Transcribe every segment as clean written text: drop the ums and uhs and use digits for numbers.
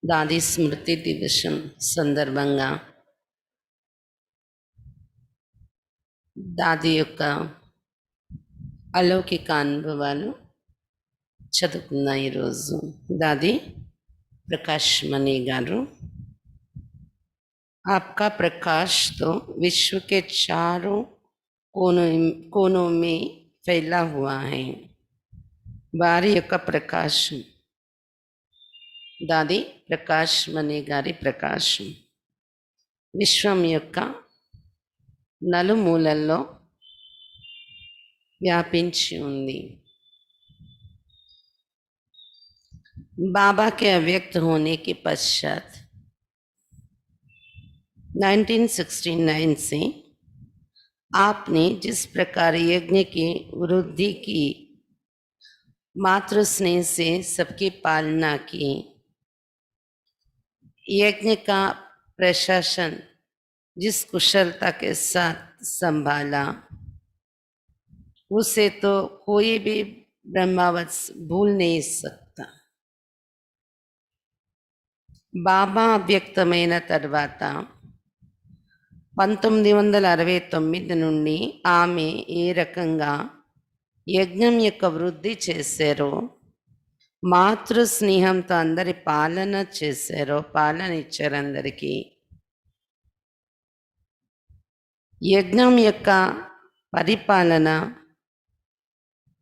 దాది స్మృతి దివసం సందర్భంగా దాది యొక్క अलौकिक అనుభవాలు చదువుకున్న ఈరోజు दादी प्रकाश मणि गारू, आपका प्रकाश तो विश्व के चारों कोनों में फैला हुआ है। వారి యొక్క ప్రకాశం దాది ప్రకాష్ మణి గారి ప్రకాశం విశ్వం యొక్క నలుమూలల్లో व्यापिंची उंदी। बाबा के अव्यक्त होने के पश्चात 1969 से आपने जिस प्रकार यज्ञ की वृद्धि की, मातृ स्नेह से सबकी पालना की, यज्ञ का प्रशासन जिस कुशलता के साथ संभाला, उसे तो कोई भी ब्रह्मावत्स भूल नहीं सकता। बाबा వ్యక్తమైన తర్వాత 1969 నుండి ఆమె ఏ రకంగా యజ్ఞం యొక్క వృద్ధి చేశారో, మాతృ స్నేహంతో అందరి పాలన చేశారో, పాలన ఇచ్చారు అందరికీ, యజ్ఞం యొక్క పరిపాలన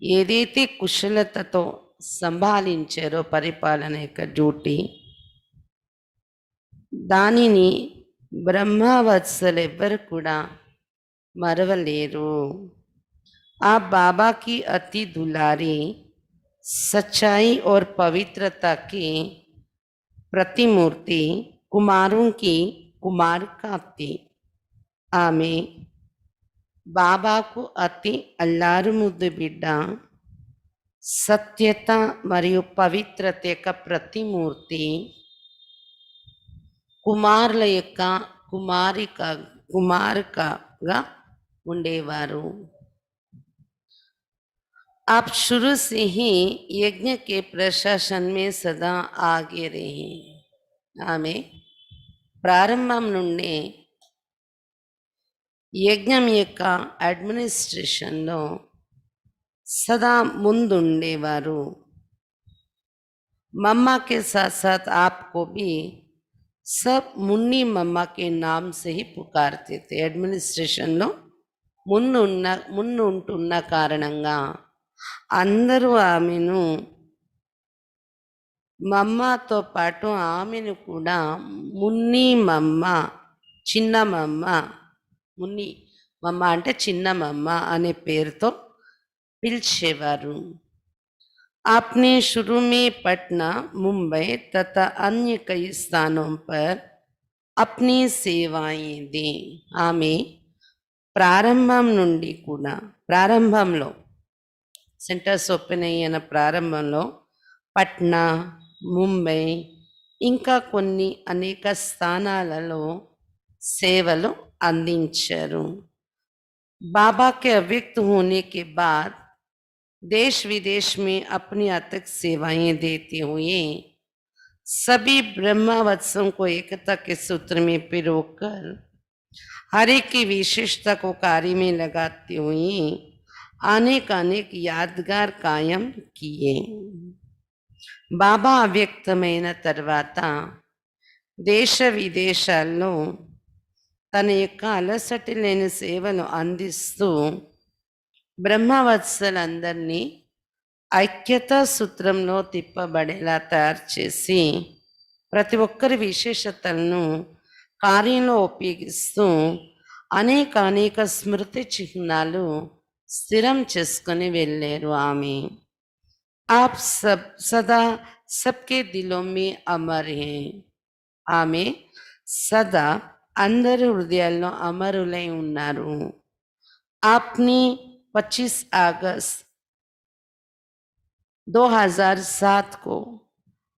ఏదైతే కుశలతతో సంభాళించారో పరిపాలన యొక్క డ్యూటీ, దానిని బ్రహ్మవత్సలు ఎవ్వరు కూడా మరవలేరు। आप बाबा की अति दुलारी, सच्चाई और पवित्रता की प्रतिमूर्ति, कुमारों की कुमारिका थी। ఆమె బాబాకు అతి అల్లారు ముద్దు బిడ్డ, సత్యత మరియు పవిత్రత యొక్క ప్రతిమూర్తి, కుమారుల యొక్క కుమారికగా ఉండేవారు। आप शुरू से ही यज्ञ के प्रशासन में सदा आगे रहे। ఆమె ప్రారంభం నుండి యజ్ఞం యొక్క అడ్మినిస్ట్రేషన్లో सदा ముందుండేవారు। मम्मा के साथ साथ आपको भी सब मुन्नी मम्मा के नाम से ही पुकारते थे। అడ్మినిస్ట్రేషన్లో ముందు ఉంటున్న కారణంగా అందరూ ఆమెను మమ్మతో పాటు ఆమెను కూడా మున్ని మమ్మ, చిన్న మమ్మ, మున్ని మమ్మ అంటే చిన్న మమ్మ అనే పేరుతో పిలిచేవారు। आपने शुरू में पटना, मुंबई तथा अन्य कई स्थानों पर अपनी सेवाएं दी। ఆమె ప్రారంభం నుండి కూడా, ప్రారంభంలో సెంటర్స్ ఓపెన్ అయిన ప్రారంభంలో పట్నా, ముంబై ఇంకా కొన్ని అనేక స్థానాలలో సేవలు అందించారు। बाबा के अव्यक्त होने के बाद देश विदेश में अपनी अथक सेवाएं देते हुए सभी ब्रह्मवत्सों को एकता के सूत्र में पिरोकर हर एक की विशेषता को कार्य में लगाते हुए अनेक यादगार कायम किए। బాబా అవ్యక్తమైన తర్వాత దేశ విదేశాల్లో తన యొక్క అలసటి లేని సేవలు అందిస్తూ బ్రహ్మవత్సలందరినీ ఐక్యతా సూత్రంలో తిప్పబడేలా తయారు చేసి ప్రతి ఒక్కరి విశేషతలను కార్యంలో ఉపయోగిస్తూ అనేక స్మృతి చిహ్నాలు స్థిరం చేసుకొని వెళ్ళారు। ఆమె आप सदा सबके दिलों में अमर हैं। ఆమె సదా అందరి హృదయాల్లో అమరులై ఉన్నారు। आपने 25 अगस्त 2007 को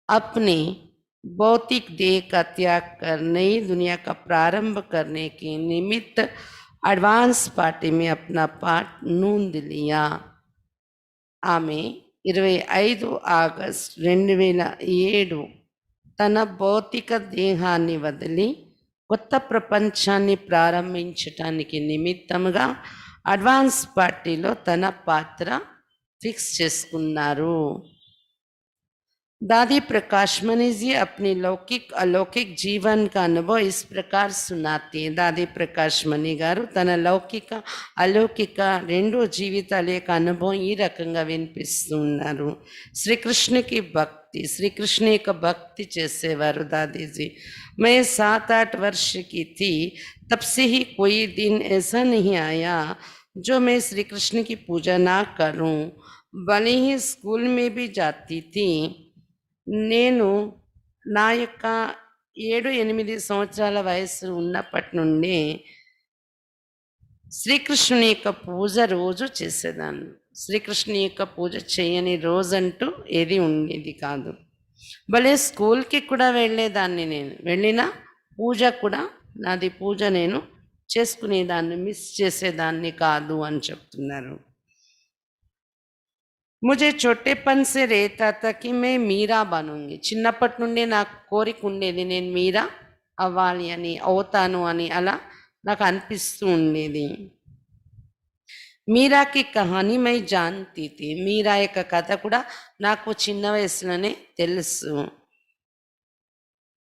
अपने भौतिक देह का त्याग कर नई दुनिया का प्रारंभ करने के निमित्त एडवांस पार्टी में अपना पार्ट नोंद लिया। ఆమె 25 ఆగస్ట్ 2007 తన భౌతిక దేహాన్ని వదిలి కొత్త ప్రపంచాన్ని ప్రారంభించటానికి నిమిత్తముగా అడ్వాన్స్ పార్టీలో తన పాత్ర ఫిక్స్ చేసుకున్నారు. दादी प्रकाश मणि जी अपनी लौकिक अलौकिक जीवन का अनुभव इस प्रकार सुनाती है. दादी प्रकाश मणि గారు తన లౌకిక అలౌకిక రెండు జీవితాల యొక్క అనుభవం ఈ రకంగా వినిపిస్తూ ఉన్నారు. శ్రీకృష్ణుకి భక్తి, శ్రీకృష్ణ యొక్క భక్తి చేసేవారు दादी जी. मैं 7-8 वर्ष की थी, तब से ही कोई दिन ऐसा नहीं आया जो मैं श्री कृष्ण की पूजा ना करूं. भले ही स्कूल में भी जाती थी. నేను నా యొక్క 7-8 సంవత్సరాల వయసు ఉన్నప్పటి నుండి శ్రీకృష్ణుని యొక్క పూజ రోజు చేసేదాన్ని. శ్రీకృష్ణుని యొక్క పూజ చేయని రోజంటూ ఏది ఉండేది కాదు. భలే స్కూల్కి కూడా వెళ్ళేదాన్ని, నేను వెళ్ళిన పూజ కూడా నాది పూజ నేను చేసుకునేదాన్ని, మిస్ చేసేదాన్ని కాదు అని చెప్తున్నారు. मुझे छोटेपन से रहता था कि मैं मीरा बनूंगी. చిన్నప్పటి నుండి నాకు కోరిక ఉండేది, నేను మీరా అవ్వాలి అని, అవుతాను అని, అలా నాకు అనిపిస్తూ ఉండేది. మీరాకి కహాని మై జాన్తీ థీ. మీరా యొక్క కథ కూడా నాకు చిన్న వయసులోనే తెలుసు.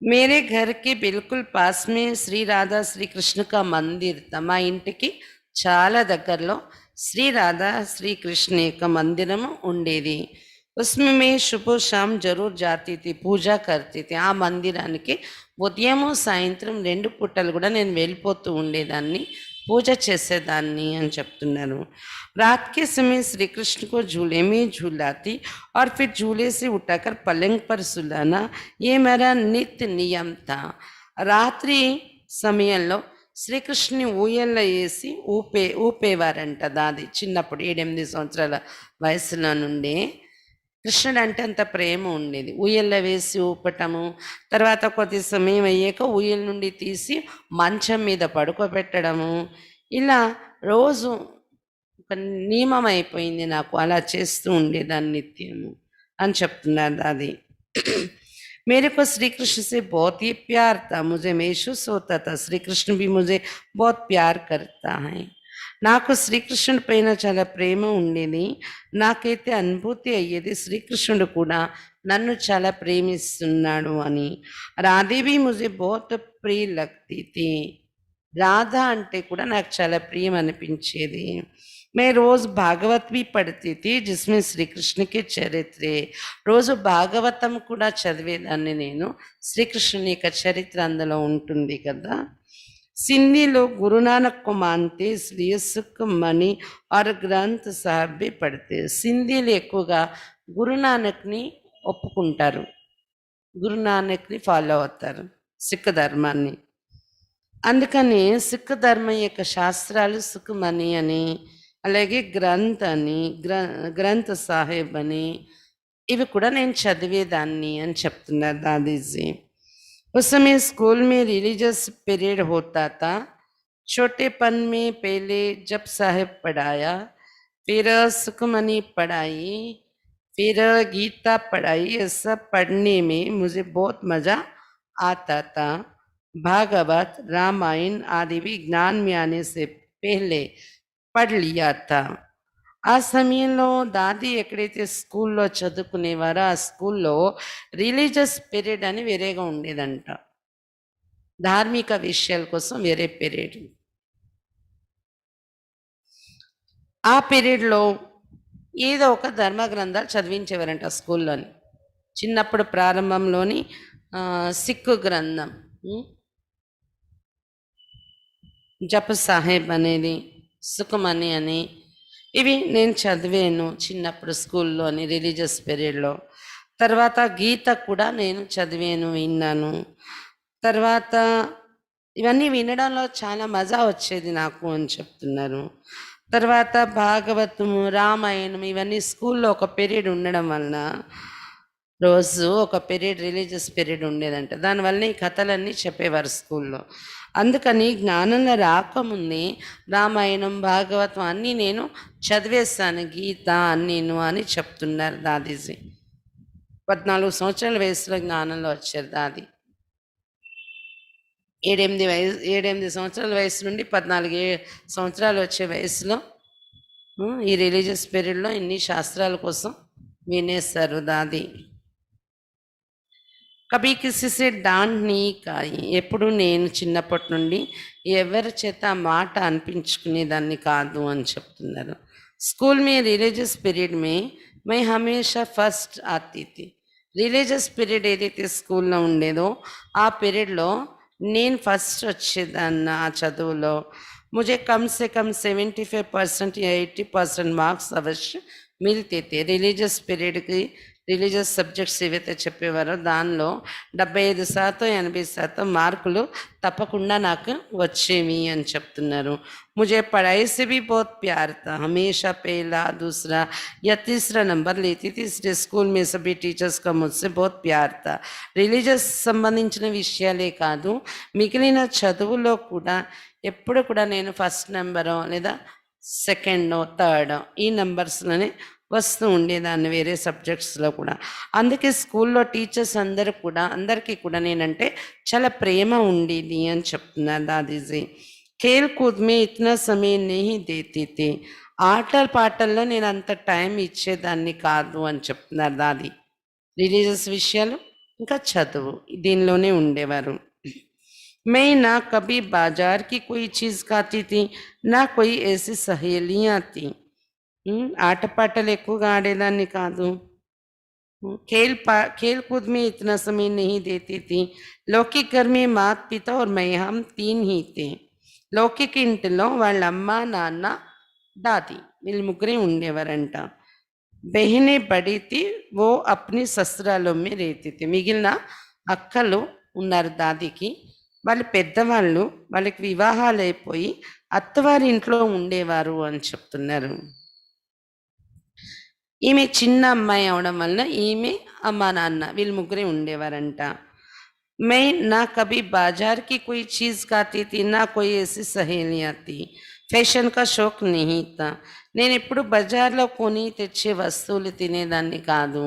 मेरे घर के बिल्कुल पास में श्री राधा श्री कृष्ण का मंदिर था. మా ఇంటికి చాలా దగ్గరలో శ్రీ రాధా శ్రీకృష్ణ యొక్క మందిరము ఉండేది. उसमें मैं सुबह शाम जरूर जाती थी, పూజా करती थी. ఆ మందిరానికి ఉదయము సాయంత్రం 2 పూటలు కూడా నేను వెళ్ళిపోతూ ఉండేదాన్ని, పూజ చేసేదాన్ని అని చెప్తున్నారు. रात के समय श्री कृष्ण को झूले में झूलाती और फिर झूले से उठाकर पलंग पर सुलाना, ये मेरा नित्य नियम था. రాత్రి సమయంలో శ్రీకృష్ణుని ఊయల్లో వేసి ఊపేవారంట దాది. చిన్నప్పుడు 7-8 సంవత్సరాల వయసులో నుండి కృష్ణుడు అంటే అంత ప్రేమ ఉండేది. ఊయల్లో వేసి ఊపటము, తర్వాత కొద్ది సమయం అయ్యాక ఊయల నుండి తీసి మంచం మీద పడుకోబెట్టడము, ఇలా రోజు ఒక నియమం అయిపోయింది నాకు. అలా చేస్తూ ఉండేదాన్ని నిత్యము అని చెప్తున్నారు దాది. मेरे को श्री कृष्ण से बहुत ही प्यार था, मुझे महसूस होता था श्री कृष्ण भी मुझे बहुत प्यार करता है. నాకు శ్రీకృష్ణుడి పైన చాలా ప్రేమ ఉండేది. నాకైతే అనుభూతి అయ్యేది శ్రీకృష్ణుడు కూడా నన్ను చాలా ప్రేమిస్తున్నాడు అని. రాధే भी मुझे बहुत प्रिय लगती थी. రాధ అంటే కూడా నాకు చాలా ప్రియం అనిపించేది. मैं रोज भागवत भी पढ़ती थी जिसमें श्री कृष्ण के चरित्र. రోజు భాగవతం కూడా చదివేదాన్ని నేను, శ్రీకృష్ణుని యొక్క చరిత్ర అందులో ఉంటుంది కదా. सिंधी लोग गुरु नानक को मानते, इसलिए सुखमणि और ग्रंथ साहब भी पढ़ते. సింధీలు ఎక్కువగా గురునానక్ని ఒప్పుకుంటారు, గురునానక్ని ఫాలో అవుతారు, సిక్ ధర్మాన్ని. అందుకని సిక్ ధర్మం యొక్క శాస్త్రాలు సుఖమణి అని, అలాగే గ్రంథ్ అని, గ్రంథ్ సాహెబ్ అని, ఇవి కూడా నేను చదివేదాన్ని అని చెప్తున్నారు దాదీజీ. उस समय स्कूल में रिलीजियस पीरियड होता था. छोटेपन में पहले जप साहिब पढ़ाया, फिर सुखमणि पढ़ाई, फिर गीता पढ़ाई. ये सब पढ़ने में मुझे बहुत मज़ा आता था. भागवत रामायण आदि भी ज्ञान में आने से पहले पढ़ लिया था. ఆ సమయంలో దాది ఎక్కడైతే స్కూల్లో చదువుకునేవారో ఆ స్కూల్లో రిలీజియస్ పీరియడ్ అని వేరేగా ఉండేదంట, ధార్మిక విషయాల కోసం వేరే పీరియడ్. ఆ పీరియడ్లో ఏదో ఒక ధర్మ గ్రంథాలు చదివించేవారంట స్కూల్లోని. చిన్నప్పుడు ప్రారంభంలోని సిక్కు గ్రంథం, జప సాహెబ్ అనేది, సుఖమణి అని, ఇవి నేను చదివాను చిన్నప్పుడు స్కూల్లోని రిలీజియస్ పీరియడ్లో. తర్వాత గీత కూడా నేను చదివాను, విన్నాను. తర్వాత ఇవన్నీ వినడంలో చాలా మజా వచ్చేది నాకు అని చెప్తున్నారు. తర్వాత భాగవతము, రామాయణం ఇవన్నీ స్కూల్లో ఒక పీరియడ్ ఉండడం వలన రోజు ఒక పీరియడ్ రిలీజియస్ పీరియడ్ ఉండేదంట. దానివల్ల ఈ కథలన్నీ చెప్పేవారు స్కూల్లో. అందుకని జ్ఞానంలో రాకముందే రామాయణం భాగవతం అన్నీ నేను చదివేస్తాను, గీత అన్నీను అని చెప్తున్నారు దాదీజీ. 14 సంవత్సరాల వయసులో జ్ఞానంలో వచ్చారు దాది. 7, 8 సంవత్సరాల వయసు నుండి 14 సంవత్సరాలు వచ్చే వయసులో ఈ రిలీజియస్ పీరియడ్లో ఇన్ని శాస్త్రాల కోసం వినేస్తారు దాది. కభీ కిసి సే డాంట్ నీ కాయి, ఎప్పుడు నేను చిన్నప్పటి నుండి ఎవరి చేత ఆ మాట అనిపించుకునేదాన్ని కాదు అని చెప్తున్నారు. స్కూల్ మే రిలీజియస్ పీరియడ్ మే మై హమేషా ఫస్ట్ ఆతీ థీ. రిలీజియస్ పీరియడ్ ఏదైతే స్కూల్లో ఉండేదో ఆ పీరియడ్లో నేను ఫస్ట్ వచ్చేదాన్ని ఆ చదువులో. मुझे कम से कम 75% या 80% మార్క్స్ అవశ్య మిల్తే थे. రిలీజియస్ పీరియడ్కి రిలీజియస్ సబ్జెక్ట్స్ ఏవైతే చెప్పేవారో దానిలో 75% 80% మార్కులు తప్పకుండా నాకు వచ్చేవి అని చెప్తున్నారు. मुझे पढ़ाई से भी बहुत प्यार था, हमेशा पहला दूसरा या तीसरा नंबर लेती थी, इसलिए स्कूल में सभी टीचर्स का मुझसे बहुत प्यार था. రిలీజియస్ సంబంధించిన విషయాలే కాదు మిగిలిన చదువులో కూడా ఎప్పుడు కూడా నేను ఫస్ట్ నెంబరో లేదా సెకండో థర్డో ఈ నెంబర్స్లోనే వస్తూ ఉండేదాన్ని వేరే సబ్జెక్ట్స్లో కూడా. అందుకే స్కూల్లో టీచర్స్ అందరికీ కూడా నేనంటే చాలా ప్రేమ ఉండేది అని చెప్తున్నారు దాదీజీ. ఖేల్ కూద్ మే ఇతనా సమయం నహీ దేతీ థీ. ఆటల పాటల్లో నేను అంత టైం ఇచ్చేదాన్ని కాదు అని చెప్తున్నారు దాది. రిలీజియస్ విషయాలు ఇంకా చదువు దీనిలోనే ఉండేవారు. मैं ना कभी बाजार की कोई चीज़ खाती थी, ना कोई ऐसी सहेलियाँ थी. ఆటపాటలు ఎక్కువగా ఆడేదాన్ని కాదు. खेल कूद में इतना समय नहीं देती थी. लौकिक घर में माता पिता और मैं हम 3 ही थे. లౌకిక ఇంటిలో వాళ్ళ అమ్మ నాన్న దాది వీళ్ళు ముగ్గురే ఉండేవారంట. బెహనే బడి థీ ఓ అప్ని సస్రాలో మే రేతి థీ. మిగిలిన అక్కలు ఉన్నారు దాదికి, వాళ్ళు పెద్దవాళ్ళు, వాళ్ళకి వివాహాలు అయిపోయి అత్తవారి ఇంట్లో ఉండేవారు అని చెప్తున్నారు. ఈమె చిన్న అమ్మాయి అవడం వల్ల ఈమె అమ్మ నాన్న వీళ్ళు ముగ్గురే ఉండేవారంట. मैं ना कभी बाजार की कोई चीज़ खाती थी, ना कोई ऐसी सहेलियाँ थी. ఫ్యాషన్ కా షోక్ नहीं था. నేను ఎప్పుడు బజార్లో కొని తెచ్చే వస్తువులు తినేదాన్ని కాదు.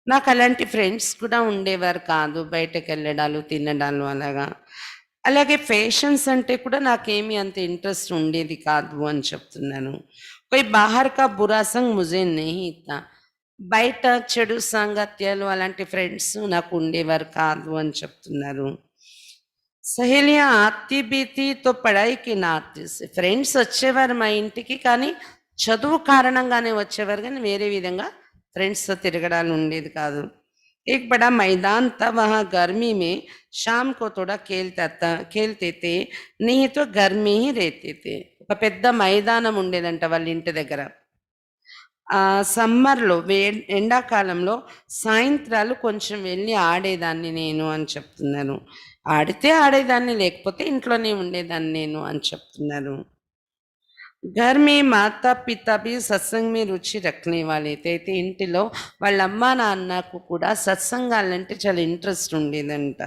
నాకు అలాంటి ఫ్రెండ్స్ కూడా ఉండేవారు కాదు, బయటకు వెళ్ళడాలు తినడాలు అలాగా. అలాగే ఫ్యాషన్స్ అంటే కూడా నాకేమీ అంత ఇంట్రెస్ట్ ఉండేది కాదు అని చెప్తున్నాను. कोई बाहर का बुरा संग मुझे नहीं था. బయట చెడు సాంగత్యాలు అలాంటి ఫ్రెండ్స్ నాకు ఉండేవారు కాదు అని చెప్తున్నారు. సహేలియా ఆతి బీతి తో పడాయికి నా ఫ్రెండ్స్ వచ్చేవారు మా ఇంటికి, కానీ చదువు కారణంగానే వచ్చేవారు, కానీ వేరే విధంగా ఫ్రెండ్స్తో తిరగడాలు ఉండేది కాదు. एक बड़ा मैदान था, वहाँ गर्मी में शाम को थोड़ा खेलते थे, नहीं तो घर में ही रहते थे. ఒక పెద్ద మైదానం ఉండేదంట వాళ్ళ ఇంటి దగ్గర. సమ్మర్లో ఎండాకాలంలో సాయంత్రాలు కొంచెం వెళ్ళి ఆడేదాన్ని నేను అని చెప్తున్నాను. ఆడితే ఆడేదాన్ని, లేకపోతే ఇంట్లోనే ఉండేదాన్ని నేను అని చెప్తున్నారు. घर में माता पिता भी सत्संग में रुचि रखने वाले थे. అయితే ఇంటిలో వాళ్ళ అమ్మ నాన్నకు కూడా సత్సంగాలంటే చాలా ఇంట్రెస్ట్ ఉండేదంట.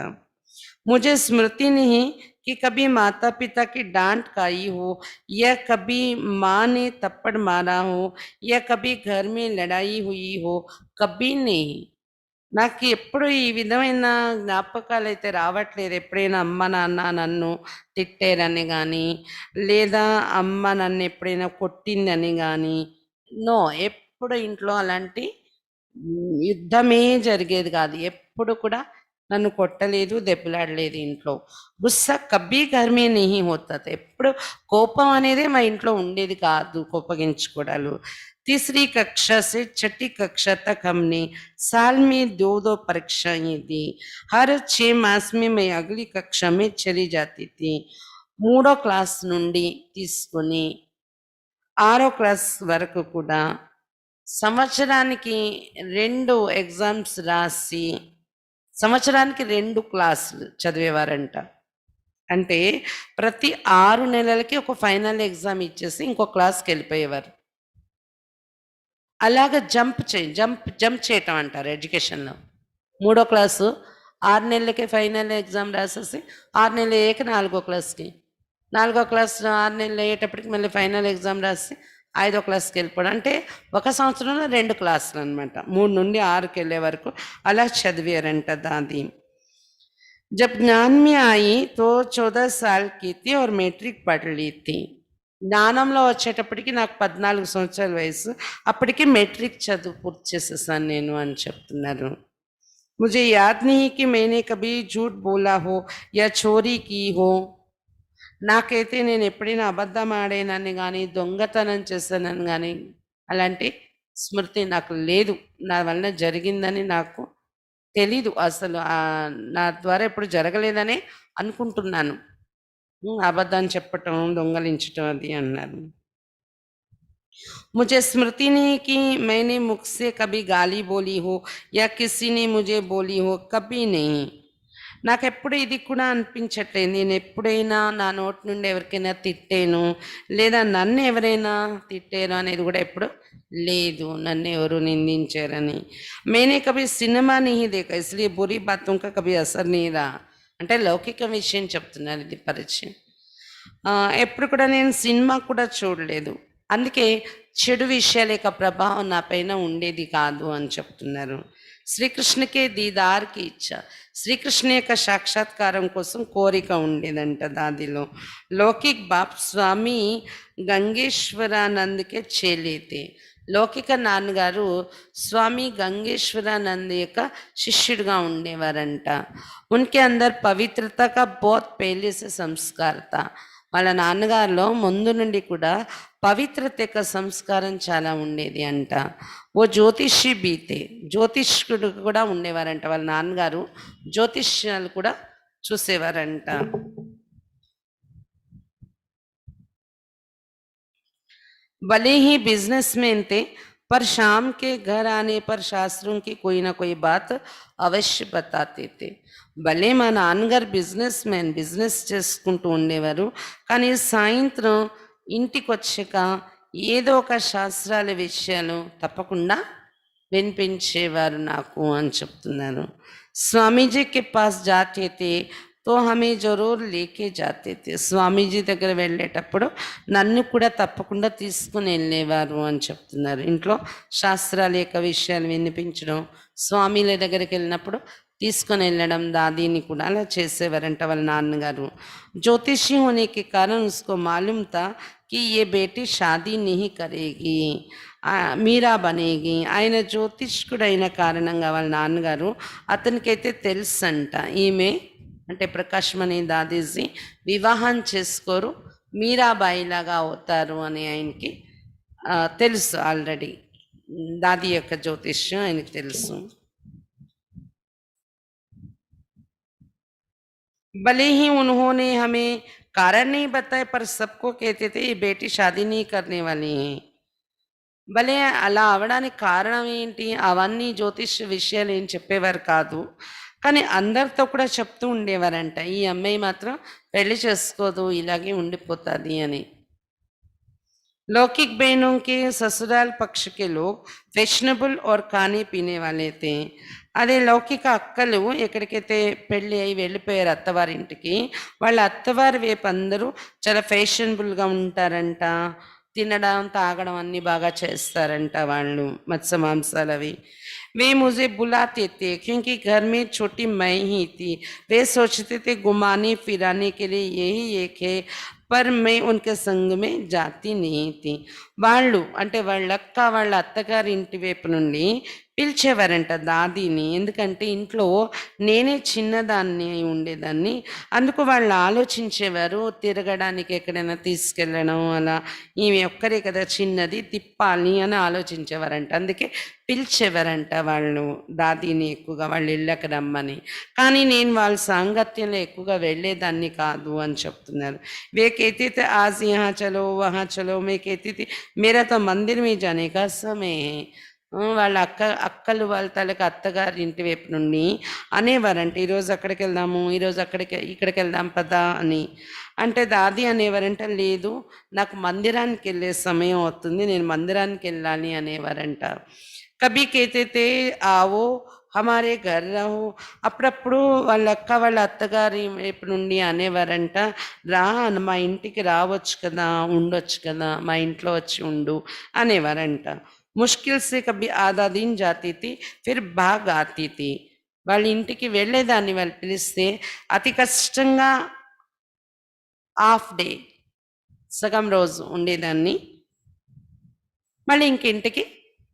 मुझे स्मृति नहीं कि कभी माता पिता की डांट खाई हो, या कभी माँ ने थप्पड़ मारा हो, या कभी घर में लड़ाई हुई हो, कभी नहीं. నాకు ఎప్పుడు ఈ విధమైన జ్ఞాపకాలు అయితే రావట్లేదు. ఎప్పుడైనా అమ్మ నాన్న నన్ను తిట్టారని కానీ, లేదా అమ్మ నన్ను ఎప్పుడైనా కొట్టిందని కానీ, నో, ఎప్పుడు ఇంట్లో అలాంటి యుద్ధమే జరిగేది కాదు. ఎప్పుడు కూడా నన్ను కొట్టలేదు, దెబ్బలాడలేదు ఇంట్లో. గుస్సా కబ్బీ ఘర్మే నెహీ హోతా థా. ఎప్పుడు కోపం అనేదే మా ఇంట్లో ఉండేది కాదు, కోపగించుకోవడాలు. तीसरी कक्षा से छठी कक्षा तक हमने साल में 2 परीक्षाएं दी. हर 6 मास में मैं अगली कक्षा में चली जाती थी. 3వ క్లాస్ నుండి తీసుకొని 6వ క్లాస్ వరకు కూడా సంవత్సరానికి 2 ఎగ్జామ్స్ రాసి సంవత్సరానికి 2 క్లాసులు చదివేవారంట. అంటే ప్రతి 6 నెలలకి ఒక ఫైనల్ ఎగ్జామ్ ఇచ్చేసి ఇంకో క్లాస్కి వెళ్ళిపోయేవారు. అలాగ జంప్ చేయటం అంటారు ఎడ్యుకేషన్లో. 3వ క్లాసు 6 నెలలకే ఫైనల్ ఎగ్జామ్ రాసేసి 6 నెలలు అయ్యాక 4వ క్లాస్కి, 4వ క్లాస్ 6 నెలలు అయ్యేటప్పటికి మళ్ళీ ఫైనల్ ఎగ్జామ్ రాసి 5వ క్లాస్కి వెళ్ళిపోవడం అంటే 1 సంవత్సరంలో 2 క్లాసులు అనమాట. 3 నుండి 6కి వెళ్ళే వరకు అలా చదివారంట దాది. जब ज्ञान में आई तो 14 साल की थी और मैट्रिक पढ़ ली थी. జ్ఞానంలో వచ్చేటప్పటికి నాకు 14 సంవత్సరాల వయసు. అప్పటికి మెట్రిక్ చదువు పూర్తి చేసేసాను నేను అని చెప్తున్నారు. मुझे याद नहीं कि मैंने कभी झूठ बोला हो या चोरी की हो. నాకైతే నేను ఎప్పుడైనా అబద్ధం ఆడానని కానీ దొంగతనం చేశానని కానీ అలాంటి స్మృతి నాకు లేదు. నా వలన జరిగిందని నాకు తెలీదు అసలు. నా ద్వారా ఎప్పుడు జరగలేదనే అనుకుంటున్నాను. అబద్ధం చెప్పటం, దొంగలించటం అది అన్నారు. मुझे स्मृति नहीं कि मैंने मुख से कभी गाली बोली हो या किसी ने मुझे बोली हो, कभी नहीं. నాకెప్పుడు ఇది కూడా అనిపించట్లేదు నేను ఎప్పుడైనా నా నోటి నుండి ఎవరికైనా తిట్టాను లేదా నన్ను ఎవరైనా తిట్టారు అనేది కూడా ఎప్పుడు లేదు, నన్ను ఎవరు నిందించారని. मैंने कभी सिनेमा नहीं देखा इसलिए बुरी बातों का कभी असर नहीं रहा. అంటే లౌకిక విషయం చెప్తున్నారు ఇది పరిచయం. ఎప్పుడు కూడా నేను సినిమా కూడా చూడలేదు, అందుకే చెడు విషయాల యొక్క ప్రభావం నా పైన ఉండేది కాదు అని చెప్తున్నారు. శ్రీకృష్ణకే దీదార్కి ఇచ్చ, శ్రీకృష్ణ యొక్క సాక్షాత్కారం కోసం కోరిక ఉండేదంట దాదిలో. లౌకిక్ బాప్ స్వామి గంగేశ్వరానందకే చేలేతే. లౌకిక నాన్నగారు స్వామి గంగేశ్వరానంద్ యొక్క శిష్యుడిగా ఉండేవారంట. ఉన్కే అందర్ పవిత్రత కా బహుత్ పహలే సే సంస్కార్ తా. వాళ్ళ నాన్నగారిలో ముందు నుండి కూడా పవిత్రత యొక్క సంస్కారం చాలా ఉండేది అంట. ఓ జ్యోతిషి బీతే, జ్యోతిష్కుడు కూడా ఉండేవారంట. వాళ్ళ నాన్నగారు జ్యోతిష్యాలు కూడా చూసేవారంట. भले ही बिजनेसमैन थे पर शाम के घर आने पर शास्त्रों की कोई ना कोई बात अवश्य बताते थे. భలే మా నాన్నగారు బిజినెస్ చేసుకుంటూ ఉండేవారు, కానీ సాయంత్రం ఇంటికి వచ్చాక ఏదో ఒక శాస్త్రాల విషయాలు తప్పకుండా వినిపించేవారు నాకు అని చెప్తున్నారు. స్వామీజీకి పాస్ జాతే తే తో హమే జరూర్ లేకే జాతే తే. స్వామీజీ దగ్గర వెళ్ళేటప్పుడు నన్ను కూడా తప్పకుండా తీసుకుని వెళ్ళేవారు అని చెప్తున్నారు. ఇంట్లో శాస్త్రాల యొక్క విషయాలు వినిపించడం, స్వామీల దగ్గరికి వెళ్ళినప్పుడు తీసుకొని వెళ్ళడం, దాదీని కూడా అలా చేసేవారంట వాళ్ళ నాన్నగారు. జ్యోతిషి హోనేకి కారణం ఉస్కో మాలూమ్ తా కి ఏ బేటీ షాదీ నహీ కరేగి, మీరా బనేగి. ఆయన జ్యోతిష్కుడైన కారణంగా వాళ్ళ నాన్నగారు అతనికైతే తెలుసంట ఈమె అంటే ప్రకాశ్మణి దాదీజీ వివాహం చేసుకోరు, మీరాబాయిలాగా అవుతారు అని ఆయనకి తెలుసు. ఆల్రెడీ దాది యొక్క జ్యోతిష్యం ఆయనకి తెలుసు. भले ही उन्होंने हमें कारण नहीं बताया पर सबको कहते थे ये बेटी शादी नहीं करने वाली है. భలే అలా అవడానికి కారణం ఏంటి, అవన్నీ జ్యోతిష్ విషయాలు ఏం చెప్పేవారు కాదు, కానీ అందరితో కూడా చెప్తూ ఉండేవారంట ఈ అమ్మాయి మాత్రం పెళ్లి చేసుకోదు, ఇలాగే ఉండిపోతుంది అని. लौकिक बहनों के ससुराल पक्ष के लोग फैशनेबल और खाने पीने वाले थे. అదే లౌకిక అక్కలు ఎక్కడికైతే పెళ్ళి అయి వెళ్ళిపోయారు అత్తవారింటికి, వాళ్ళ అత్తవారి వైపు అందరూ చాలా ఫ్యాషనబుల్గా ఉంటారంట, తినడం తాగడం అన్నీ బాగా చేస్తారంట వాళ్ళు, మత్స్య మాంసాలు అవి. वे मुझे बुलाते थे क्योंकि घर में छोटी मैं ही थी. वे सोचते थे घुमाने फिराने के लिए यही एक है, पर मैं उनके संग में जाती नहीं थी. వాళ్ళు అంటే వాళ్ళక్క వాళ్ళ అత్తగారి ఇంటి వైపు నుండి పిలిచేవారంట దాదీని, ఎందుకంటే ఇంట్లో నేనే చిన్నదాన్ని అయి ఉండేదాన్ని, అందుకు వాళ్ళు ఆలోచించేవారు తిరగడానికి ఎక్కడైనా తీసుకెళ్ళడం, అలా ఈమె ఒక్కరే కదా చిన్నది తిప్పాలి అని ఆలోచించేవారంట. అందుకే పిలిచేవారంట వాళ్ళు దాదీని ఎక్కువగా వాళ్ళ ఇళ్ళకి రమ్మని. కానీ నేను వాళ్ళ సాంగత్యంలో ఎక్కువగా వెళ్ళేదాన్ని కాదు అని చెప్తున్నారు. వే कहते थे आज यहाँ चलो वहाँ चलो, मैं कहती थी मेरा तो मंदिर में जाने का समय है. వాళ్ళ అక్కలు వాళ్ళ తలకి అత్తగారి ఇంటి వైపు నుండి అనేవారంట ఈరోజు అక్కడికి వెళ్దాము, ఈరోజు ఇక్కడికి వెళ్దాం పదా అని. అంటే దాది అనేవారంట లేదు నాకు మందిరానికి వెళ్ళే సమయం అవుతుంది, నేను మందిరానికి వెళ్ళాలి అనేవారంట. కభీ कहते थे आओ హమారే ఘర్ రహో. అప్పుడప్పుడు వాళ్ళ అక్క వాళ్ళ అత్తగారి వైపు నుండి అనేవారంట, రా మా ఇంటికి రావచ్చు కదా, ఉండొచ్చు కదా, మా ఇంట్లో వచ్చి ఉండు అనేవారంట. ముష్కిల్ సే కభీ ఆధా దిన్ జాతీ థీ, ఫిర్ భాగ్ ఆతీ థీ. వాళ్ళ ఇంటికి వెళ్ళేదాన్ని, వాళ్ళు పిలిస్తే అతి కష్టంగా హాఫ్ డే, సగం రోజు ఉండేదాన్ని, మళ్ళీ ఇంకింటికి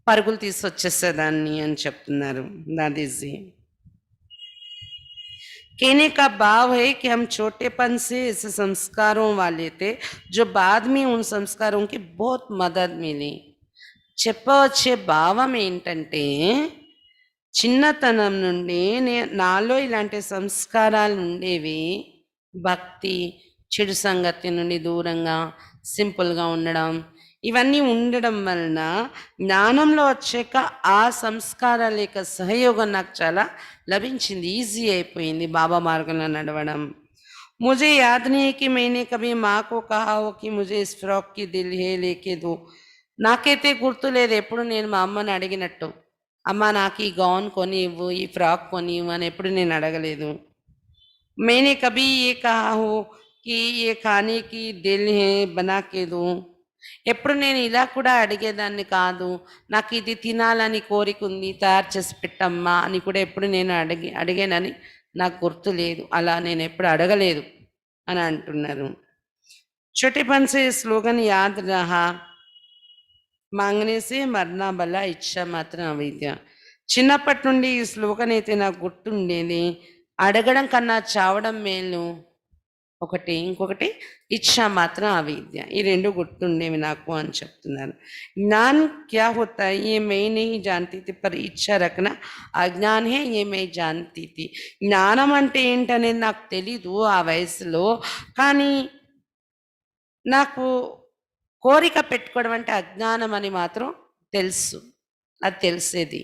పరుగులు తీసుకొచ్చేసేదాన్ని అని చెప్తున్నారు దాదీజీ. कहने का भाव है कि हम छोटेपन से ऐसे संस्कारों वाले थे जो बाद में उन संस्कारों की बहुत मदद मिली. చెప్పవచ్చే భావం ఏంటంటే, చిన్నతనం నుండి నాలో ఇలాంటి సంస్కారాలు ఉండేవి. భక్తి, చెడు సంగతి నుండి దూరంగా సింపుల్గా ఉండడం, ఇవన్నీ ఉండడం వలన జ్ఞానంలో వచ్చాక ఆ సంస్కారాల యొక్క సహయోగం నాకు చాలా లభించింది, ఈజీ అయిపోయింది బాబా మార్గంలో నడవడం. मुझे याद नहीं है कि मैंने कभी माँ को कहा हो कि मुझे इस फ्रॉक की दिल है लेके दो. నాకైతే గుర్తు లేదు ఎప్పుడు నేను మా అమ్మని అడిగినట్టు, అమ్మ నాకు ఈ గౌన్ కొని ఇవ్వు, ఈ ఫ్రాక్ కొని ఇవ్వు అని ఎప్పుడు నేను అడగలేదు. मैंने कभी ये कहा हो कि ये खाने की दिल है बना के दो. ఎప్పుడు నేను ఇలా కూడా అడిగేదాన్ని కాదు, నాకు ఇది తినాలని కోరిక ఉంది, తయారు చేసి పెట్టమ్మా అని కూడా ఎప్పుడు నేను అడిగానని నాకు గుర్తు లేదు, అలా నేను ఎప్పుడు అడగలేదు అని అంటున్నారు. छोटेपन से स्लोगन याद रहा, మాంగనే సే మర్నా బలా ఇచ్చా మాత్రం అవిద్య. చిన్నప్పటి నుండి ఈ స్లోగన్ అయితే నాకు గుర్తుండేది, అడగడం కన్నా చావడం మేలు ఒకటి, ఇంకొకటి ఇచ్చా మాత్రం అవిద్య. ఈ రెండు గుర్తుండేవి నాకు అని చెప్తున్నారు. జ్ఞాన్ క్యా హోతా హై ये मैं नहीं जानती थी पर इच्छा रखना अज्ञान है ये मैं जानती थी. జ్ఞానం అంటే ఏంటనేది నాకు తెలీదు ఆ వయసులో, కానీ నాకు కోరిక పెట్టుకోవడం అంటే అజ్ఞానం అని మాత్రం తెలుసు, అది తెలిసేది,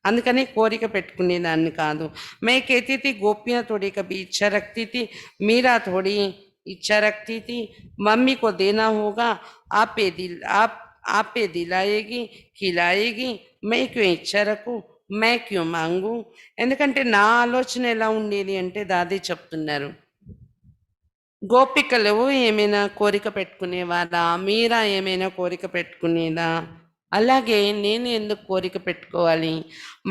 అందుకని కోరిక పెట్టుకునేదాన్ని కాదు. मैं कहती थी गोपियाँ थोड़ी कभी इच्छा रखती थी, मीरा थोड़ी इच्छा रखती थी, मम्मी को देना होगा, आपे दिलाएगी खिलाएगी, मैं क्यों इच्छा रखूँ, मैं क्यों मांगू. ఎందుకంటే నా ఆలోచన ఎలా ఉండేది అంటే దాది చెప్తున్నారు, గోపికలు ఏమైనా కోరిక పెట్టుకునేవారా, మీరా ఏమైనా కోరిక పెట్టుకునేదా, అలాగే నేను ఎందుకు కోరిక పెట్టుకోవాలి.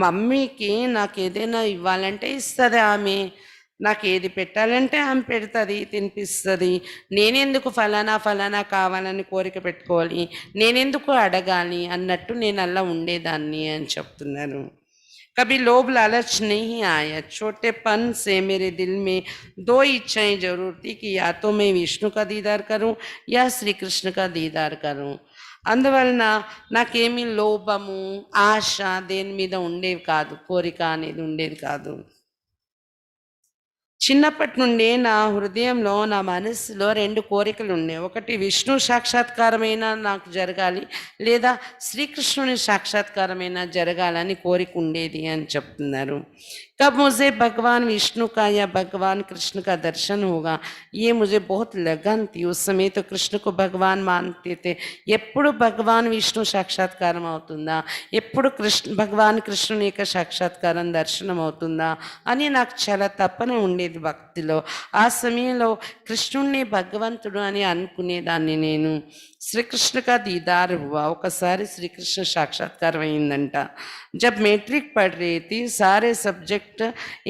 మమ్మీకి నాకు ఏదైనా ఇవ్వాలంటే ఇస్తుంది ఆమె, నాకు ఏది పెట్టాలంటే ఆమె పెడుతుంది, తినిపిస్తుంది. నేనెందుకు ఫలానా ఫలానా కావాలని కోరిక పెట్టుకోవాలి, నేనెందుకు అడగాలి అన్నట్టు నేను అలా ఉండేదాన్ని అని చెప్తున్నారు. कभी लोभ लालच नहीं आया. छोटेपन से मेरे दिल में दो इच्छाएं जरूर थी कि या तो मैं विष्णु का दीदार करूं या श्री कृष्ण का दीदार करूं. అందువలన నాకేమీ లోభము ఆశ దేని మీద ఉండేవి కాదు, కోరిక అనేది ఉండేది కాదు. చిన్నప్పటి నుండి నా హృదయంలో, నా మనస్సులో రెండు కోరికలు ఉన్నాయి. ఒకటి విష్ణు సాక్షాత్కారమైనా నాకు జరగాలి, లేదా శ్రీకృష్ణుని సాక్షాత్కారమైనా జరగాలని కోరిక ఉండేది అని చెప్తున్నారు. कब मुझे भगवान विष्णु का या भगवान कृष्ण का दर्शन होगा, ये मुझे बहुत लगन थी. उस समय तो कृष्ण को भगवान मानते थे. ఎప్పుడు భగవాన్ విష్ణు సాక్షాత్కారం అవుతుందా, ఎప్పుడు భగవాన్ కృష్ణుని యొక్క సాక్షాత్కారం దర్శనం అవుతుందా అని నాకు చాలా తపన ఉండేది భక్తిలో. ఆ సమయంలో కృష్ణుణ్ణి భగవంతుడు అని అనుకునేదాన్ని నేను. శ్రీకృష్ణ కా దీదార్ హువా, ఒకసారి శ్రీకృష్ణ సాక్షాత్కారం అయిందంట. जब मैट्रिक पढ़ रही थी, सारे सब्जेक्ट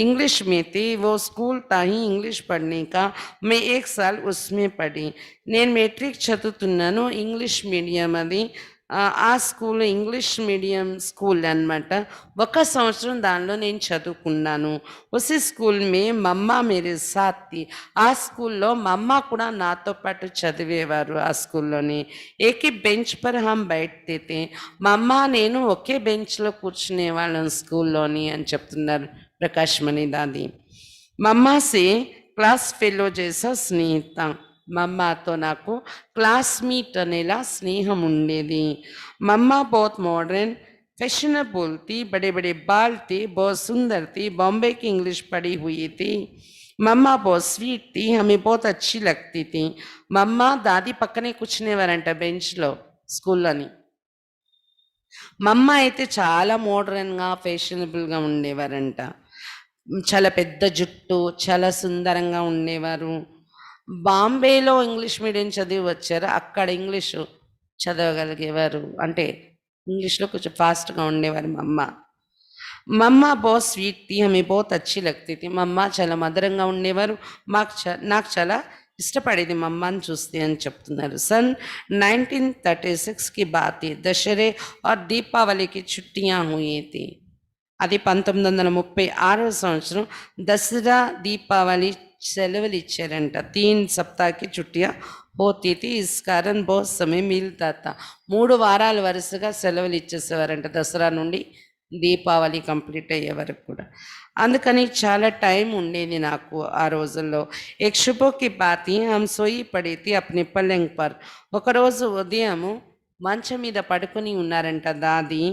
इंग्लिश में थे, वो स्कूल था ही इंग्लिश पढ़ने का, मैं 1 साल उसमें पढ़ी. నేను మెట్రిక్ చదువుతున్నాను, ఇంగ్లీష్ మీడియం అది. ఆ స్కూల్ ఇంగ్లీష్ మీడియం స్కూల్ అనమాట. 1 సంవత్సరం దానిలో నేను చదువుకున్నాను. ఉసి స్కూల్ మే మమ్మ మేరే సాత్ థీ, ఆ స్కూల్లో మా అమ్మ కూడా నాతో పాటు చదివేవారు. ఆ స్కూల్లోని ఏకీ బెంచ్ పర్ హమ్ బైఠతే థే, మా అమ్మ నేను ఒకే బెంచ్లో కూర్చునేవాళ్ళం స్కూల్లోని అని చెప్తున్నారు ప్రకాష్ మణి దాది. మా అమ్మ సే క్లాస్ ఫెలో జైసా స్నేహిత, మా అమ్మతో నాకు క్లాస్మేట్ అనేలా స్నేహం ఉండేది. మా అమ్మ बहुत मॉडर्न फैशनेबल थी, बड़े बड़े बाल थे, बहुत सुंदर थी, बॉम्बे की इंग्लिश पढ़ी हुई थी. मम्मा बहुत स्वीट थी, हमें बहुत अच्छी लगती थी. मम्मा दादी పక్కనే కూర్చునేవారంట బెంచ్లో స్కూల్లోని. మా అమ్మ అయితే చాలా మోడ్రన్‌గా, ఫ్యాషనబుల్‌గా ఉండేవారంట. చాలా పెద్ద జుట్టు, చాలా సుందరంగా ఉండేవారు. బాంబేలో ఇంగ్లీష్ మీడియం చదివి వచ్చారు. అక్కడ ఇంగ్లీషు చదవగలిగేవారు. అంటే ఇంగ్లీష్‌లో కొంచెం ఫాస్ట్‌గా ఉండేవారు మా అమ్మ. మమ్మ बहुत स्वीट थी, हमें बहुत अच्छी लगती थी. మా అమ్మ చాలా మధురంగా ఉండేవారు. నాకు చాలా ఇష్టపడేది మా అమ్మని చూస్తే అని చెప్తున్నారు. सन 1936 की बात थी. दशहरे और दीपावली की छुट्टियां हुई थी. అది 1936 సంవత్సరం దసరా దీపావళి సెలవులు ఇచ్చారంట. 3 सप्ताह की छुट्टियां होती थी. इस कारण बहुत समय मिलता था. 3 వారాలు వరుసగా సెలవులు ఇచ్చేసేవారంట దసరా నుండి దీపావళి కంప్లీట్ అయ్యే వరకు కూడా. అందుకని చాలా టైం ఉండేది నాకు ఆ రోజుల్లో. एक सुबह की बात थी, हम सोई पड़ी थी अपने पलंग पर. ఒకరోజు ఉదయము మంచం మీద పడుకొని ఉన్నారంట దాది.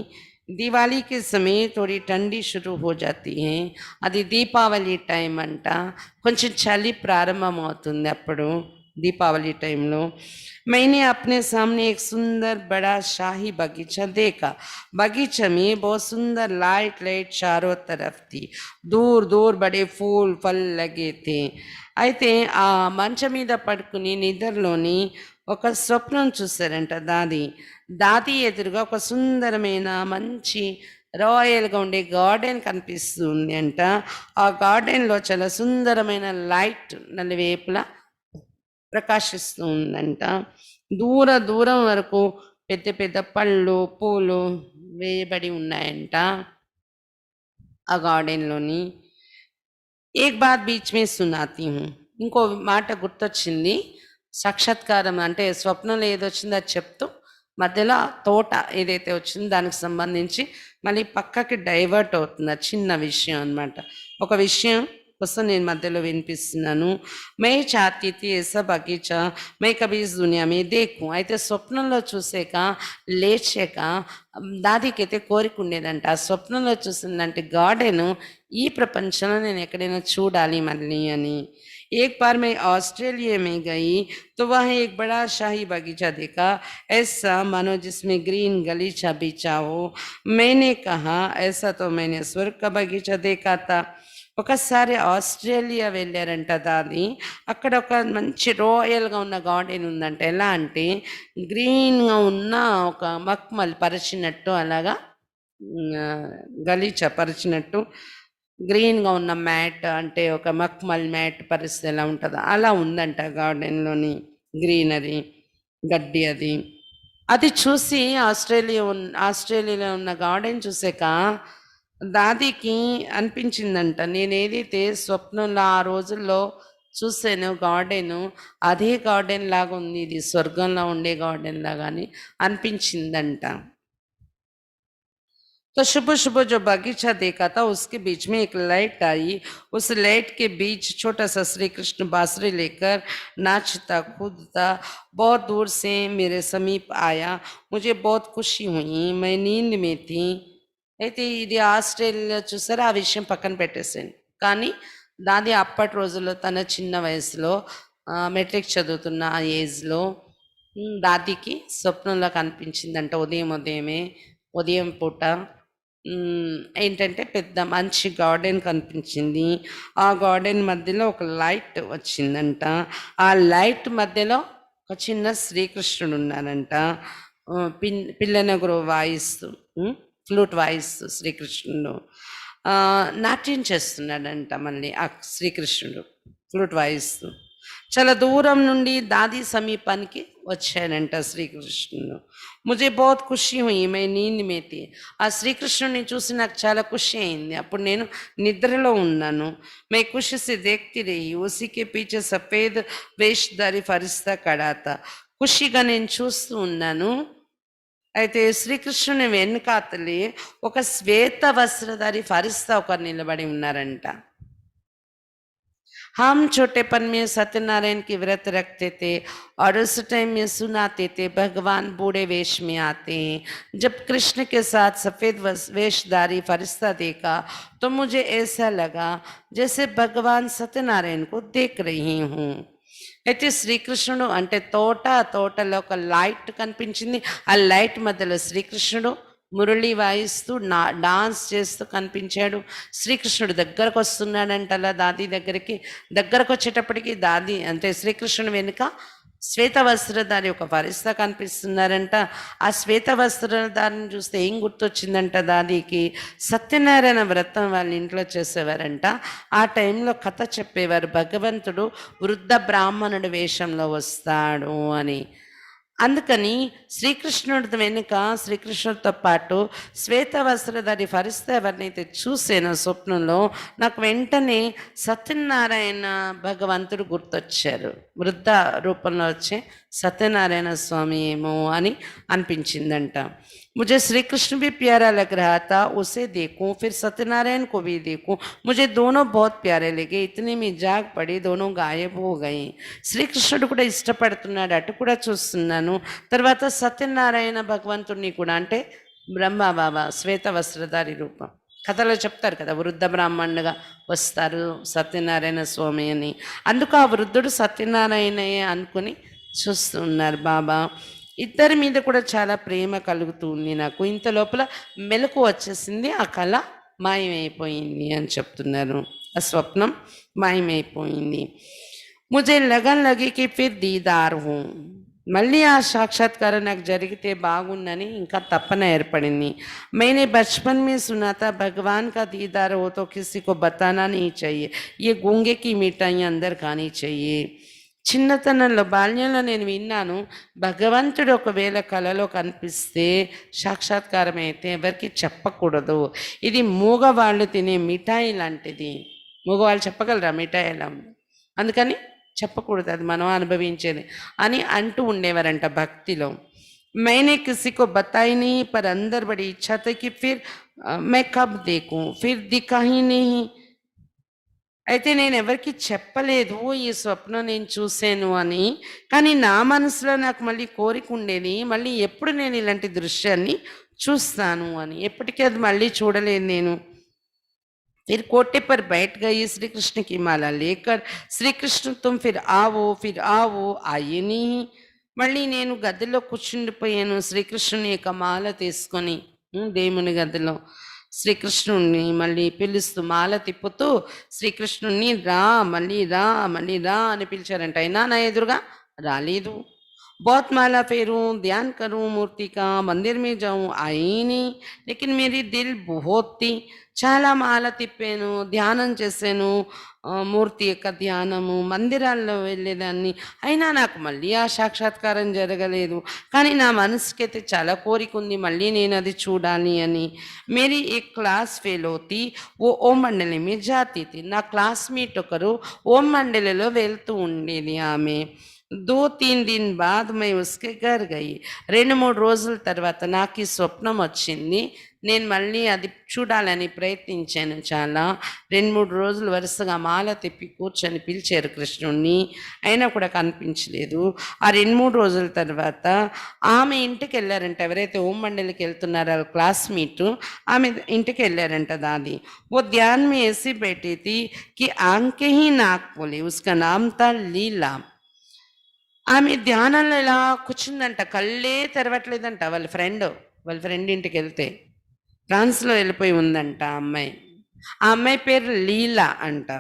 दिवाली के समय थोड़ी ठंडी शुरू हो जाती है. అది దీపావళి టైం అంట. కొంచెం చలి ప్రారంభమవుతుంది అప్పుడు दीपावली टाइम लो. मैंने अपने सामने एक सुंदर बड़ा शाही बगीचा देखा. बगीचा में बहुत सुंदर लाइट लाइट चारों तरफ थी. दूर दूर बड़े फूल फल लगे थे. అయితే ఆ మంచం మీద పడుకుని నిద్రలోని ఒక స్వప్నం చూశారంట దాది. దాది ఎదురుగా ఒక సుందరమైన మంచి రాయల్గా ఉండే గార్డెన్ కనిపిస్తుంది అంట. ఆ గార్డెన్లో చాలా సుందరమైన లైట్ నలువైపులా ప్రకాశిస్తూ ఉందంట. దూర దూరం వరకు పెద్ద పెద్ద పళ్ళు పూలు వేయబడి ఉన్నాయంట ఆ గార్డెన్లోని. ఏక్ బాత్ బీచ్ మే సునాతి హూ. ఇంకో మాట గుర్తొచ్చింది. సాక్షాత్కారం అంటే స్వప్నంలో ఏదొచ్చిందో అది చెప్తూ మధ్యలో ఆ తోట ఏదైతే వచ్చిందో దానికి సంబంధించి మళ్ళీ పక్కకి డైవర్ట్ అవుతుంది. అది చిన్న విషయం అన్నమాట. ఒక విషయం కోసం నేను మధ్యలో వినిపిస్తున్నాను. मै चाहती थी ऐसा बगीचा मैं कभी इस दुनिया में देखूं. అయితే స్వప్నంలో చూసాక లేచాక దాదికైతే కోరిక ఉండేదంట. ఆ స్వప్నంలో చూసిందంటే గార్డెను ఈ ప్రపంచంలో నేను ఎక్కడైనా చూడాలి మళ్ళీ అని. एक बार मैं ऑस्ट्रेलिया में गई तो वहाँ एक बड़ा शाही बगीचा देखा, ऐसा मानो जिसमें ग्रीन गलीचा बिछा हो. मैंने कहा ऐसा तो मैंने स्वर्ग का बगीचा देखा था. ఒకసారి ఆస్ట్రేలియా వెళ్ళారంట దాది. అక్కడ ఒక మంచి రాయల్గా ఉన్న గార్డెన్ ఉందంట. ఎలా అంటే గ్రీన్గా ఉన్న ఒక మక్మల్ పరిచినట్టు అలాగా గలీచా పరిచినట్టు గ్రీన్గా ఉన్న మ్యాట్ అంటే ఒక మక్మల్ మ్యాట్ పరిస్థితి ఎలా ఉంటుందో అలా ఉందంట గార్డెన్లోని గ్రీనరీ గడ్డి అది. అది చూసి ఆస్ట్రేలియాలో ఉన్న గార్డెన్ చూసాక దాదికి అనిపించిందంట, నేనేదైతే స్వప్నంలో ఆ రోజుల్లో చూసానో గార్డెను అదే గార్డెన్ లాగా ఉంది, ఇది స్వర్గంలో ఉండే గార్డెన్ లాగా అని అనిపించిందంట. तो सुबह सुबह जो बगीचा देखा था उसके बीच में एक लाइट आई. उस लाइट के बीच छोटा सा श्री कृष्ण बांसुरी लेकर नाचता कूदता बहुत दूर से मेरे समीप आया. मुझे बहुत खुशी हुई. मैं नींद में थी. అయితే ఇది ఆస్ట్రేలియా చూసారా, ఆ విషయం పక్కన పెట్టేసాను. కానీ దాది అప్పటి రోజుల్లో తన చిన్న వయసులో మెట్రిక్ చదువుతున్న ఆ ఏజ్లో దాదికి స్వప్నంలో కనిపించిందంట ఉదయమే ఉదయం పూట ఏంటంటే పెద్ద మంచి గార్డెన్ కనిపించింది. ఆ గార్డెన్ మధ్యలో ఒక లైట్ వచ్చిందంట. ఆ లైట్ మధ్యలో ఒక చిన్న శ్రీకృష్ణుడు ఉన్నారంట. పిల్లనగురు వాయిస్తూ ఫ్లూట్ వాయిస్తూ శ్రీకృష్ణుడు నాట్యం చేస్తున్నాడంట. మళ్ళీ ఆ శ్రీకృష్ణుడు ఫ్లూట్ వాయిస్తూ చాలా దూరం నుండి దాది సమీపానికి వచ్చాడంట శ్రీకృష్ణుడు. ముझे बहुत खुशी हुई. मैं नींद में थी. ఆ శ్రీకృష్ణుడిని చూసి నాకు చాలా ఖుషి అయింది. అప్పుడు నేను నిద్రలో ఉన్నాను. मैं खुशी से देखती रही. उसी के पीछे सफेद वेशधारी फरिश्ता खड़ा था. ఖుషిగా నేను చూస్తూ ఉన్నాను. అయితే శ్రీకృష్ణుని వెనుకాతలి ఒక శ్వేత వస్త్రధారి ఫరిస్తా ఒకరు నిలబడి ఉన్నారంట. हम छोटेपन में सत्यनारायण की व्रत रखते थे और उस टाइम में सुनाते थे भगवान बूढ़े वेश में आते हैं. जब कृष्ण के साथ सफेद वेशधारी फरिश्ता देखा तो मुझे ऐसा लगा जैसे भगवान सत्यनारायण को देख रही हूँ. అయితే శ్రీకృష్ణుడు అంటే తోటలో ఒక లైట్ కనిపించింది. ఆ లైట్ మధ్యలో శ్రీకృష్ణుడు మురళి వాయిస్తూ డాన్స్ చేస్తూ కనిపించాడు. శ్రీకృష్ణుడు దగ్గరకు వస్తున్నాడంటలా దాది దగ్గరకు వచ్చేటప్పటికి దాది అంటే శ్రీకృష్ణుని వెనుక శ్వేత వస్త్రధారి ఒక ఫరిస్తా కనిపిస్తున్నారంట. ఆ శ్వేత వస్త్రధారిని చూస్తే ఏం గుర్తొచ్చిందంట దాదికి, సత్యనారాయణ వ్రతం వాళ్ళ ఇంట్లో చేసేవారంట. ఆ టైంలో కథ చెప్పేవారు, భగవంతుడు వృద్ధ బ్రాహ్మణుడి వేషంలో వస్తాడు అని. అందుకని శ్రీకృష్ణుడి వెనుక శ్రీకృష్ణుడితో పాటు శ్వేత వస్త్రధారి ఫరిస్తా ఎవరినైతే చూసానో స్వప్నంలో, నాకు వెంటనే సత్యనారాయణ భగవంతుడు గుర్తొచ్చారు. వృద్ధ రూపంలో వచ్చే సత్యనారాయణ స్వామి ఏమో అని అనిపించిందంట. मुझे श्री कृष्ण भी प्यारा लग रहा था, उसे देखूं फिर सत्यनारायण को भी देखूं, मुझे दोनों बहुत प्यारे लगे. इतने में जाग पड़ी, दोनों गायब हो गए. శ్రీకృష్ణుడు కూడా ఇష్టపడుతున్నాడు, అటు కూడా చూస్తున్నాను. తర్వాత సత్యనారాయణ భగవంతుడిని కూడా, అంటే బ్రహ్మ బాబా శ్వేత వస్త్రధారి రూపం కథలో చెప్తారు కదా, వృద్ధ బ్రాహ్మణుడుగా వస్తారు సత్యనారాయణ స్వామి అని. అందుకు ఆ వృద్ధుడు సత్యనారాయణయే అనుకుని చూస్తున్నారు బాబా. ఇద్దరి మీద కూడా చాలా ప్రేమ కలుగుతుంది నాకు. ఇంత లోపల మెలకు వచ్చేసింది, ఆ కళ మాయమైపోయింది అని చెప్తున్నారు. ఆ స్వప్నం మాయమైపోయింది. ముజే లగన్ లగికి ఫిర్ దీదార్ హూ, మళ్ళీ ఆ సాక్షాత్కారం నాకు జరిగితే బాగుందని ఇంకా తప్పన ఏర్పడింది. मैंने बचपन में सुना था भगवान का दीदार हो तो किसी को बताना नहीं चाहिए, ये गूंगे की मिठाई अंदर खानी चाहिए. చిన్నతనంలో బాల్యంలో నేను విన్నాను, భగవంతుడు ఒకవేళ కళలో కనిపిస్తే సాక్షాత్కారం అయితే ఎవరికి చెప్పకూడదు, ఇది మూగవాళ్ళు తినే మిఠాయి లాంటిది. మూగవాళ్ళు చెప్పగలరా మిఠాయి ఎలా, అందుకని చెప్పకూడదు, అది మనం అనుభవించేది అని అంటూ ఉండేవారంట భక్తిలో. मैंने किसी को बताई नहीं, पर अंदर बड़ी इच्छा थी कि फिर मैं कब देखूं, फिर दिखा ही नहीं. అయితే నేను ఎవరికి చెప్పలేదు ఈ స్వప్నం నేను చూశాను అని, కానీ నా మనసులో నాకు మళ్ళీ కోరిక ఉండేది, మళ్ళీ ఎప్పుడు నేను ఇలాంటి దృశ్యాన్ని చూస్తాను అని. ఎప్పటికీ అది మళ్ళీ చూడలేదు నేను. फिर कोटे पर बैठ गई, श्री कृष्ण की माला लेकर. श्री कृष्ण तुम फिर आओ आये नहीं. మళ్ళీ నేను గదిలో కూర్చుండిపోయాను, శ్రీకృష్ణుని యొక్క మాల తీసుకొని దేవుని గదిలో శ్రీకృష్ణుణ్ణి మళ్ళీ పిలుస్తూ మాల తిప్పుతూ శ్రీకృష్ణుణ్ణి రా మళ్ళీ రా మళ్ళీ రా అని పిలిచారంట. అయినా నా ఎదురుగా రాలేదు. बहुत माला फेरूं, ध्यान करूं मूर्ति का, मंदिर में जाऊं, आई नहीं. लेकिन मेरी दिल बहुत थी. చాలా మాల తిప్పాను, ధ్యానం చేశాను, మూర్తి యొక్క ధ్యానము, మందిరాల్లో వెళ్ళేదాన్ని, అయినా నాకు మళ్ళీ ఆ సాక్షాత్కారం జరగలేదు. కానీ నా మనసుకైతే చాలా కోరిక ఉంది, మళ్ళీ నేను అది చూడాలి అని. మేరీ ఏ క్లాస్ ఫెయిల్ అవుతీ, ఓ ఓం మండలి మీ జాతి థీ. నా క్లాస్మేట్ ఒకరు ఓం మండలిలో వెళ్తూ ఉండేది ఆమె. 2-3 दिन बाद मैं उसके घर गई. 2-3 రోజుల తర్వాత నాకు ఈ స్వప్నం వచ్చింది. నేను మళ్ళీ అది చూడాలని ప్రయత్నించాను చాలా. 2-3 రోజులు వరుసగా మాల తిప్పి కూర్చొని పిలిచారు కృష్ణుణ్ణి, అయినా కూడా కనిపించలేదు. ఆ 2-3 రోజుల తర్వాత ఆమె ఇంటికి వెళ్ళారంట. ఎవరైతే ఓం మండలికి వెళ్తున్నారో క్లాస్మేట్, ఆమె ఇంటికి వెళ్ళారంట దాది. वो ध्यान में ऐसी बैठी थी कि आंखें ही नाक बोली. उसका नाम था लीला. ఆమె ధ్యానంలో ఇలా కూర్చుందంట, కళ్ళే తెరవట్లేదంట. వాళ్ళ ఫ్రెండ్ ఇంటికి వెళ్తే ఫ్రాన్స్లో వెళ్ళిపోయి ఉందంట ఆ అమ్మాయి. ఆ అమ్మాయి పేరు లీలా అంట.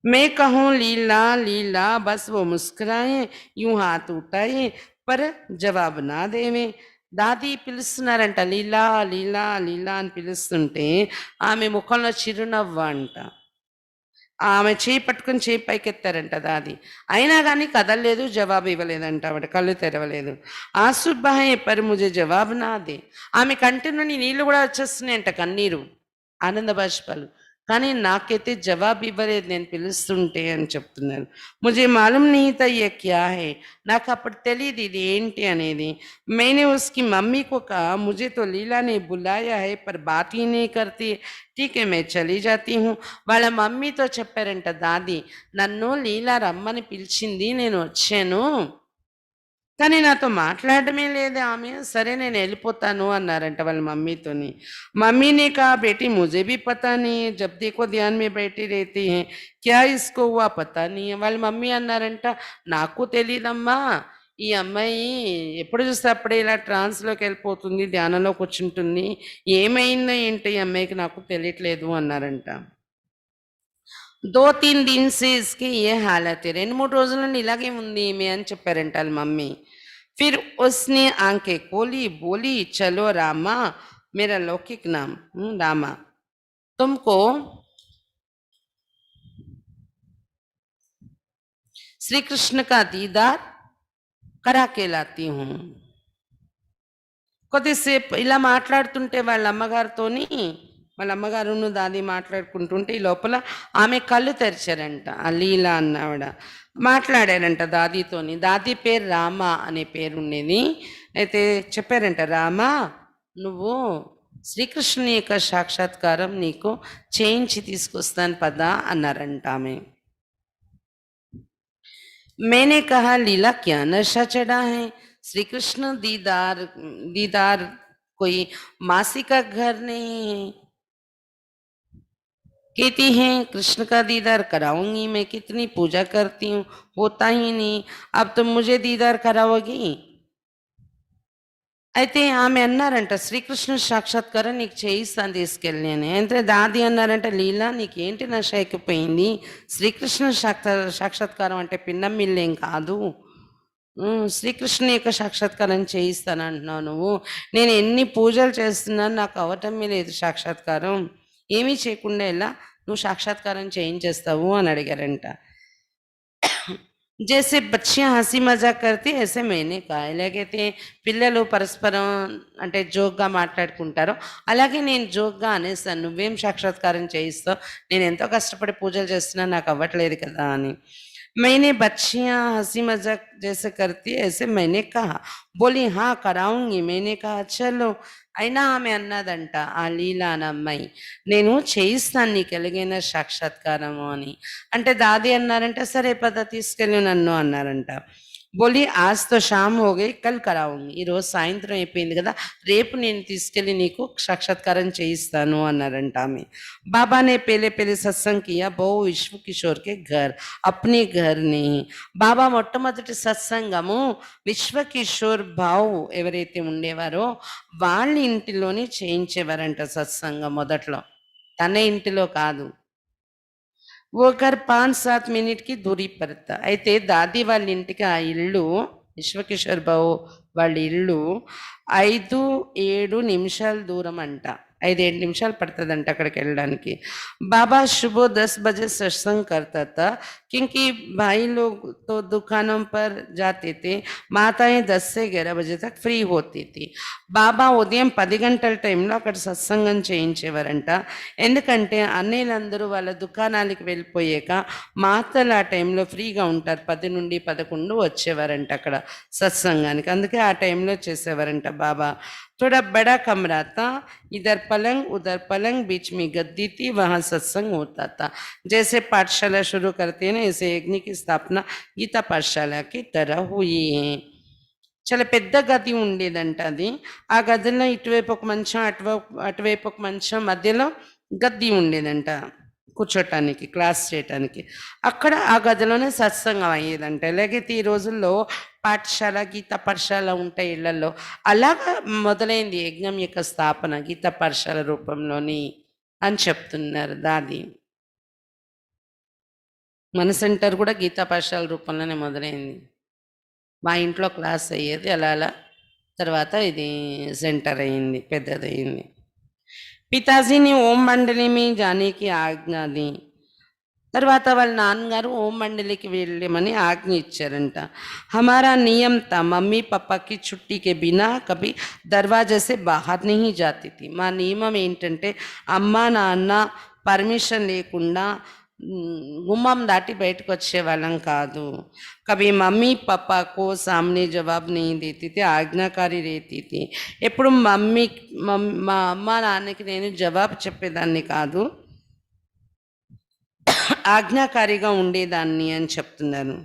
మే कहूँ लीला लीला, बस वो मुस्कुराए, यूं हाथ उठाए, पर జవాబు నా దేవే. దాది పిలుస్తున్నారంట, లీలా లీలా లీలా అని పిలుస్తుంటే ఆమె ముఖంలో చిరునవ్వు అంట. ఆమె చేయి పట్టుకొని చేయి పైకెత్తారంట దాది, అయినా కానీ కదలలేదు, జవాబు ఇవ్వలేదంట. ఆవిడ కళ్ళు తెరవలేదు. ఆంసూ బహాయే పర్ ముझे జవాబు నాదే. ఆమె కంటి నుండి నీళ్లు కూడా వచ్చేస్తున్నాయంట, కన్నీరు, ఆనంద బాష్పాలు, కానీ నాకైతే జవాబు ఇవ్వలేదు నేను పిలుస్తుంటే అని చెప్తున్నారు. ముझे मालूम नहीं था ये क्या है, నాకు అప్పుడు తెలియదు ఇది ఏంటి అనేది. मैंने उसकी मम्मी को कहा, मुझे तो लीला ने बुलाया है पर बात ही नहीं करती, ठीक है मैं चली जाती हूँ. వాళ్ళ మమ్మీతో చెప్పారంట దాది, నన్ను లీలా రమ్మని పిలిచింది, నేను వచ్చాను, కానీ నాతో మాట్లాడడమే లేదు ఆమె, సరే నేను వెళ్ళిపోతాను అన్నారంట వాళ్ళ మమ్మీతోని. మమ్మీనే కా బేటీ ముझे भी पता नहीं है, जब देखो ध्यान में बैठी रहती है, क्या इसको हुआ पता नहीं है. వాళ్ళ మమ్మీ అన్నారంట, నాకు తెలీదమ్మా, ఈ అమ్మాయి ఎప్పుడు చూస్తే అప్పుడే ఇలా ట్రాన్స్‌లోకి వెళ్ళిపోతుంది, ధ్యానంలో కూర్చుంటుంది. ఏమైందో ఏంటో ఈ అమ్మాయికి నాకు తెలియట్లేదు అన్నారంట. 2-3 दिन से इसकी ये हालत है. 2-3 రోజుల నుండి ఇలాగే ఉంది ఈమె అని చెప్పారంట ఆళ్ళ మమ్మీ. फिर उसने आँखें खोली, बोली चलो रामा मेरा लौकिक नाम रामा तुमको श्री कृष्ण का दीदार करा के लाती हूँ. కొద్దిసేపు ఇలా మాట్లాడుతుంటే వాళ్ళ అమ్మగారితోని వాళ్ళ అమ్మగారును దాది మాట్లాడుకుంటుంటే ఈ లోపల ఆమె కళ్ళు తెరిచారంట. ఆ లీల అన్నావిడ మాట్లాడారంట దాదీతోని. దాది పేరు రామ అనే పేరు ఉండేది. అయితే చెప్పారంట, రామ నువ్వు శ్రీకృష్ణుని యొక్క సాక్షాత్కారం నీకు చేయించి తీసుకొస్తాను పదా అన్నారంట ఆమె. मैंने कहा लीला क्या नशा चढ़ा है, श्री कृष्ण दीदार दीदार कोई मासी का घर नहीं है. कहती हैं कृष्ण का दीदार कराऊंगी, मैं कितनी पूजा करती हूँ होता ही नहीं, अब तुम मुझे दीदार कराओगी. అయితే ఆమె అన్నారంట, శ్రీకృష్ణ సాక్షాత్కారం నీకు చేయిస్తాను తీసుకెళ్ళి అని. అయితే దాది అన్నారంట, లీలా నీకేంటి నష ఎక్కిపోయింది, శ్రీకృష్ణ సాక్షాత్కారం అంటే పిండం మిల్లేం కాదు, శ్రీకృష్ణ యొక్క సాక్షాత్కారం చేయిస్తాను అంటున్నావు నువ్వు. నేను ఎన్ని పూజలు చేస్తున్నాను నాకు అవటమే లేదు సాక్షాత్కారం, ఏమీ చేయకుండా ఎలా నువ్వు సాక్షాత్కారం చేయించేస్తావు అని అడిగారంట. जैसे बच्चियां हंसी मजाक करती ऐसे मैंने कहा. ఎలాగైతే పిల్లలు పరస్పరం అంటే జోక్గా మాట్లాడుకుంటారో అలాగే నేను జోక్గా అనేసాను, నువ్వేం సాక్షాత్కారం చేయిస్తావు, నేను ఎంతో కష్టపడి పూజలు చేస్తున్నా నాకు అవ్వట్లేదు కదా అని. मैंने बच्चियां हंसी मजाक जैसे करती ऐसे मैंने कहा. बोली हाँ कराऊंगी. मैंने कहा चलो. అయినా ఆమె అన్నదంట ఆ లీలా అనే అమ్మాయి, నేను చేయిస్తాను నీకు ఎలాగైనా సాక్షాత్కారము అని. అంటే దాది అన్నారంట, సరే పద తీసుకెళ్ళి నన్ను అన్నారంట. బోలి ఆజ్ తో షామ్ హో గయి కల్ కరావుంగి. ఈరోజు సాయంత్రం అయిపోయింది కదా, రేపు నేను తీసుకెళ్ళి నీకు సాక్షాత్కారం చేయిస్తాను అన్నారంట ఆమె. బాబానే పేలే పేలే సత్సంగ్ కియా బహు విశ్వ కిషోర్ కే ఘర్ అప్నే ఘర్ ని. బాబా మొట్టమొదటి సత్సంగము విశ్వ కిషోర్ బావు ఎవరైతే ఉండేవారో వాళ్ళ ఇంటిలోనే చేయించేవారంట సత్సంగం మొదట్లో, తన ఇంటిలో కాదు. वो घर 5-7 मिनट की दूरी पर था. అయితే దాది వాళ్ళ ఇంటికి ఆ ఇల్లు విశ్వకిషోర్ బాబు వాళ్ళ ఇల్లు 5-7 నిమిషాల దూరం అంట. 5-7 నిమిషాలు పడుతుందంట అక్కడికి వెళ్ళడానికి. बाबा सुबह 10 बजे सत्संग करता था क्योंकि भाई लोग तो दुकानों पर जाते थे, माताएं 10 से 11 बजे तक फ्री होती थी. బాబా ఉదయం 10 గంటల టైంలో అక్కడ సత్సంగం చేయించేవారంట. ఎందుకంటే అన్నయ్యలందరూ వాళ్ళ దుకాణాలకు వెళ్ళిపోయాక మాతలు ఆ టైంలో ఫ్రీగా ఉంటారు, 10 నుండి 11 వచ్చేవారంట అక్కడ సత్సంగానికి. అందుకే ఆ టైంలో చేసేవారంట బాబా. थोड़ा बड़ा कमरा था, इधर पलंग उधर पलंग, बीच में गद्दी थी, वहाँ सत्संग होता था. जैसे पाठशाला शुरू करते हैं ना, ऐसे यज्ञ की स्थापना गीता पाठशाला की तरह हुई है. చాలా పెద్ద గది ఉండేదంట అది. ఆ గదిలో ఇటువైపు ఒక మంచం అటువైపు ఒక మంచం, మధ్యలో గద్ది ఉండేదంట కూర్చోటానికి, క్లాస్ చేయటానికి. అక్కడ ఆ గదిలోనే సత్సంగం అయ్యేదంట. ఎలాగైతే ఈ రోజుల్లో పాఠశాల గీతా పాఠశాల ఉంటాయి ఇళ్లలో, అలాగా మొదలైంది యజ్ఞం యొక్క స్థాపన గీతా పాఠశాల రూపంలోని అని చెప్తున్నారు దాది. మన సెంటర్ కూడా గీతా పాఠశాల రూపంలోనే మొదలైంది. మా ఇంట్లో క్లాస్ అయ్యేది, అలా అలా తర్వాత ఇది సెంటర్ అయింది, పెద్దదయింది. పితాజీని ఓం మండలిమి జానీకి ఆజ్ఞ दी. తర్వాత వాళ్ళ నాన్నగారు ఓం మండలికి వెళ్ళమని ఆజ్ఞ ఇచ్చారంట. हमारा नियम था मम्मी पापा की छुट्टी के बिना कभी दरवाजे से बाहर नहीं जाती थी. మా నియమం ఏంటంటే అమ్మ నాన్న పర్మిషన్ లేకుండా గుమ్మం దాటి బయటకు వచ్చేవాళ్ళం కాదు. కभी మమ్మీ పాపాకు సామ్నే జవాబు नहीं देती थी, ఆజ్ఞాకారి रहती थी. ఎప్పుడు మా అమ్మ నాన్నకి నేను జవాబు చెప్పేదాన్ని కాదు, ఆజ్ఞాకారిగా ఉండేదాన్ని అని చెప్తున్నారు.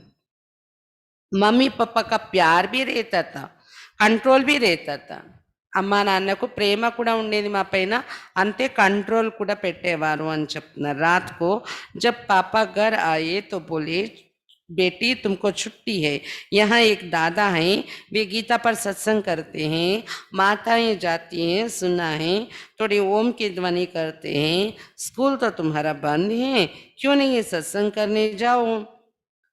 మమ్మీ పాపా కా ప్యార్ भी रहता था, కంట్రోల్ भी रहता था. అమ్మా నాన్నకు ప్రేమ కూడా ఉండేది మా పైన, అంతే కంట్రోల్ కూడా పెట్టేవారు అని చెప్తున్నారు. రాత్కు జబ్ పాపా ఘర్ ఆయే తో బోలే बेटी तुमको छुट्टी है। यहाँ एक दादा हैं, वे गीता पर सत्संग करते हैं, माताएं जाती हैं, सुना है, थोड़ी ओम की ध्वनि करते हैं। स्कूल तो तुम्हारा बंद है, क्यों नहीं ये सत्संग करने जाओ।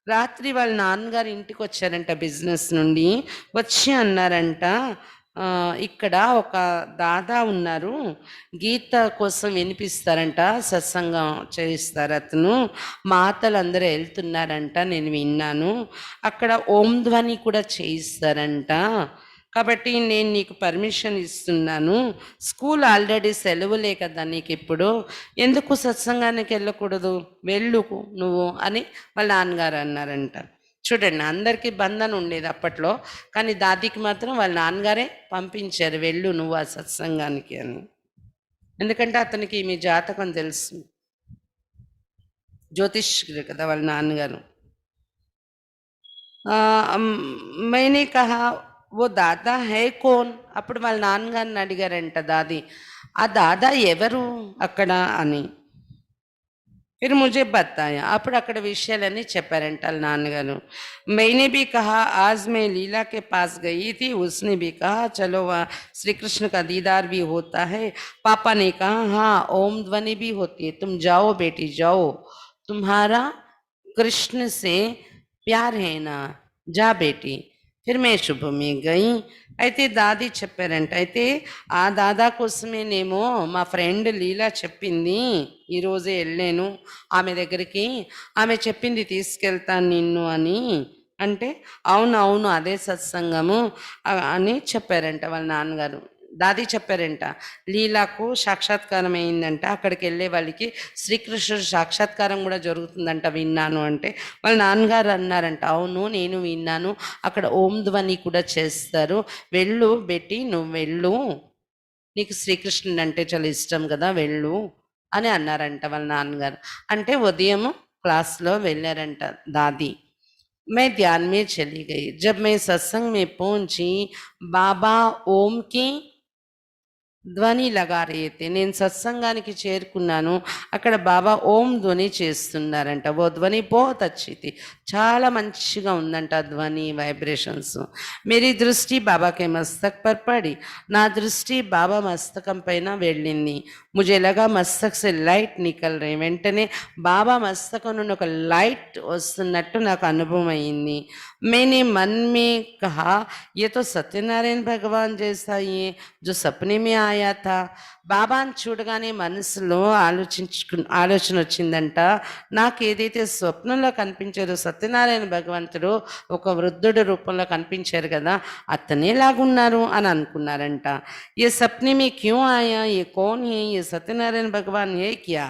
రాత్రి వాళ్ళ నాన్నగారు ఇంటికి వచ్చారంట బిజినెస్ నుండి. వచ్చి అన్నారంట, ఇక్కడ ఒక దాదా ఉన్నారు, గీత కోసం వినిపిస్తారంట, సత్సంగం చేయిస్తారు అతను, మాతలు అందరూ వెళ్తున్నారంట, నేను విన్నాను, అక్కడ ఓం ధ్వని కూడా చేయిస్తారంట, కాబట్టి నేను నీకు పర్మిషన్ ఇస్తున్నాను. స్కూల్ ఆల్రెడీ సెలవులే కదా నీకు ఇప్పుడు, ఎందుకు సత్సంగానికి వెళ్ళకూడదు, వెళ్ళు నువ్వు అని వాళ్ళ నాన్నగారు అన్నారంట. చూడండి, అందరికీ బంధన ఉండేది అప్పట్లో, కానీ దాదికి మాత్రం వాళ్ళ నాన్నగారే పంపించారు, వెళ్ళు నువ్వు ఆ సత్సంగానికి అని. ఎందుకంటే అతనికి మీ జాతకం తెలుసు, జ్యోతిష్కుడు కదా వాళ్ళ నాన్నగారు. मैंने कहा वो दादा है कौन, అప్పుడు వాళ్ళ నాన్నగారిని అడిగారంట దాది, ఆ దాదా ఎవరు అక్కడ అని. फिर मुझे बताया, అప్పుడు అక్కడ విషయాలన్నీ చెప్పారంట వాళ్ళ నాన్నగారు. मैंने भी कहा आज मैं लीला के पास गई थी, उसने भी कहा चलो वहाँ श्री कृष्ण का दीदार भी होता है। पापा ने कहा हाँ ओम ध्वनि भी होती है, तुम जाओ बेटी जाओ, तुम्हारा कृष्ण से प्यार है ना, जा बेटी। फिर मैं शुभ में गई। అయితే దాది చెప్పారంట, అయితే ఆ దాదా కోసమేనేమో మా ఫ్రెండ్ లీలా చెప్పింది, ఈరోజే వెళ్ళాను ఆమె దగ్గరికి, ఆమె చెప్పింది తీసుకెళ్తాను నిన్ను అని అంటే, అవును అవును అదే సత్సంగము అని చెప్పారంట వాళ్ళ నాన్నగారు. దాది చెప్పారంట, లీలకు సాక్షాత్కారం అయిందంట, అక్కడికి వెళ్ళే వాళ్ళకి శ్రీకృష్ణుడు సాక్షాత్కారం కూడా జరుగుతుందంట విన్నాను అంటే, వాళ్ళ నాన్నగారు అన్నారంట, అవును నేను విన్నాను, అక్కడ ఓం ధ్వని కూడా చేస్తారు, వెళ్ళు బెట్టి నువ్వు వెళ్ళు, నీకు శ్రీకృష్ణుడు అంటే చాలా ఇష్టం కదా వెళ్ళు అని అన్నారంట వాళ్ళ నాన్నగారు. అంటే ఉదయం క్లాస్లో వెళ్ళారంట దాది. मैं ध्यान में चली गई, जब मैं सत्संग में पहुंची, बाबा ओम की ధ్వని లగా రేతే, నేను సత్సంగానికి చేరుకున్నాను, అక్కడ బాబా ఓం ధ్వని చేస్తున్నారంట. ఓ ధ్వని బహుత్ అచ్చి థీ, చాలా మంచిగా ఉందంట ధ్వని వైబ్రేషన్స్. మేరీ దృష్టి బాబాకే మస్తక్ పర్ పడి, నా దృష్టి బాబా మస్తకం పైన వెళ్ళింది. ముజే లగా మస్తక్ సే లైట్ నికల్ రే, వెంటనే బాబా మస్తకం నుండి ఒక లైట్ వస్తున్నట్టు నాకు అనుభవం అయింది. मैंने मन में कहा ये तो सत्यनारायण भगवान जैसा ही है जो सपने में आया था। బాబాని చూడగానే మనసులో ఆలోచన వచ్చిందంట, నాకు ఏదైతే స్వప్నంలో కనిపించారో సత్యనారాయణ భగవంతుడు ఒక వృద్ధుడు రూపంలో కనిపించారు కదా, అతనేలాగున్నారు అని అనుకున్నారంట. ఏ సప్నే మే క్యూ ఆయా, ఏ కౌన్ హే, ఏ సత్యనారాయణ భగవాన్ హే క్యా,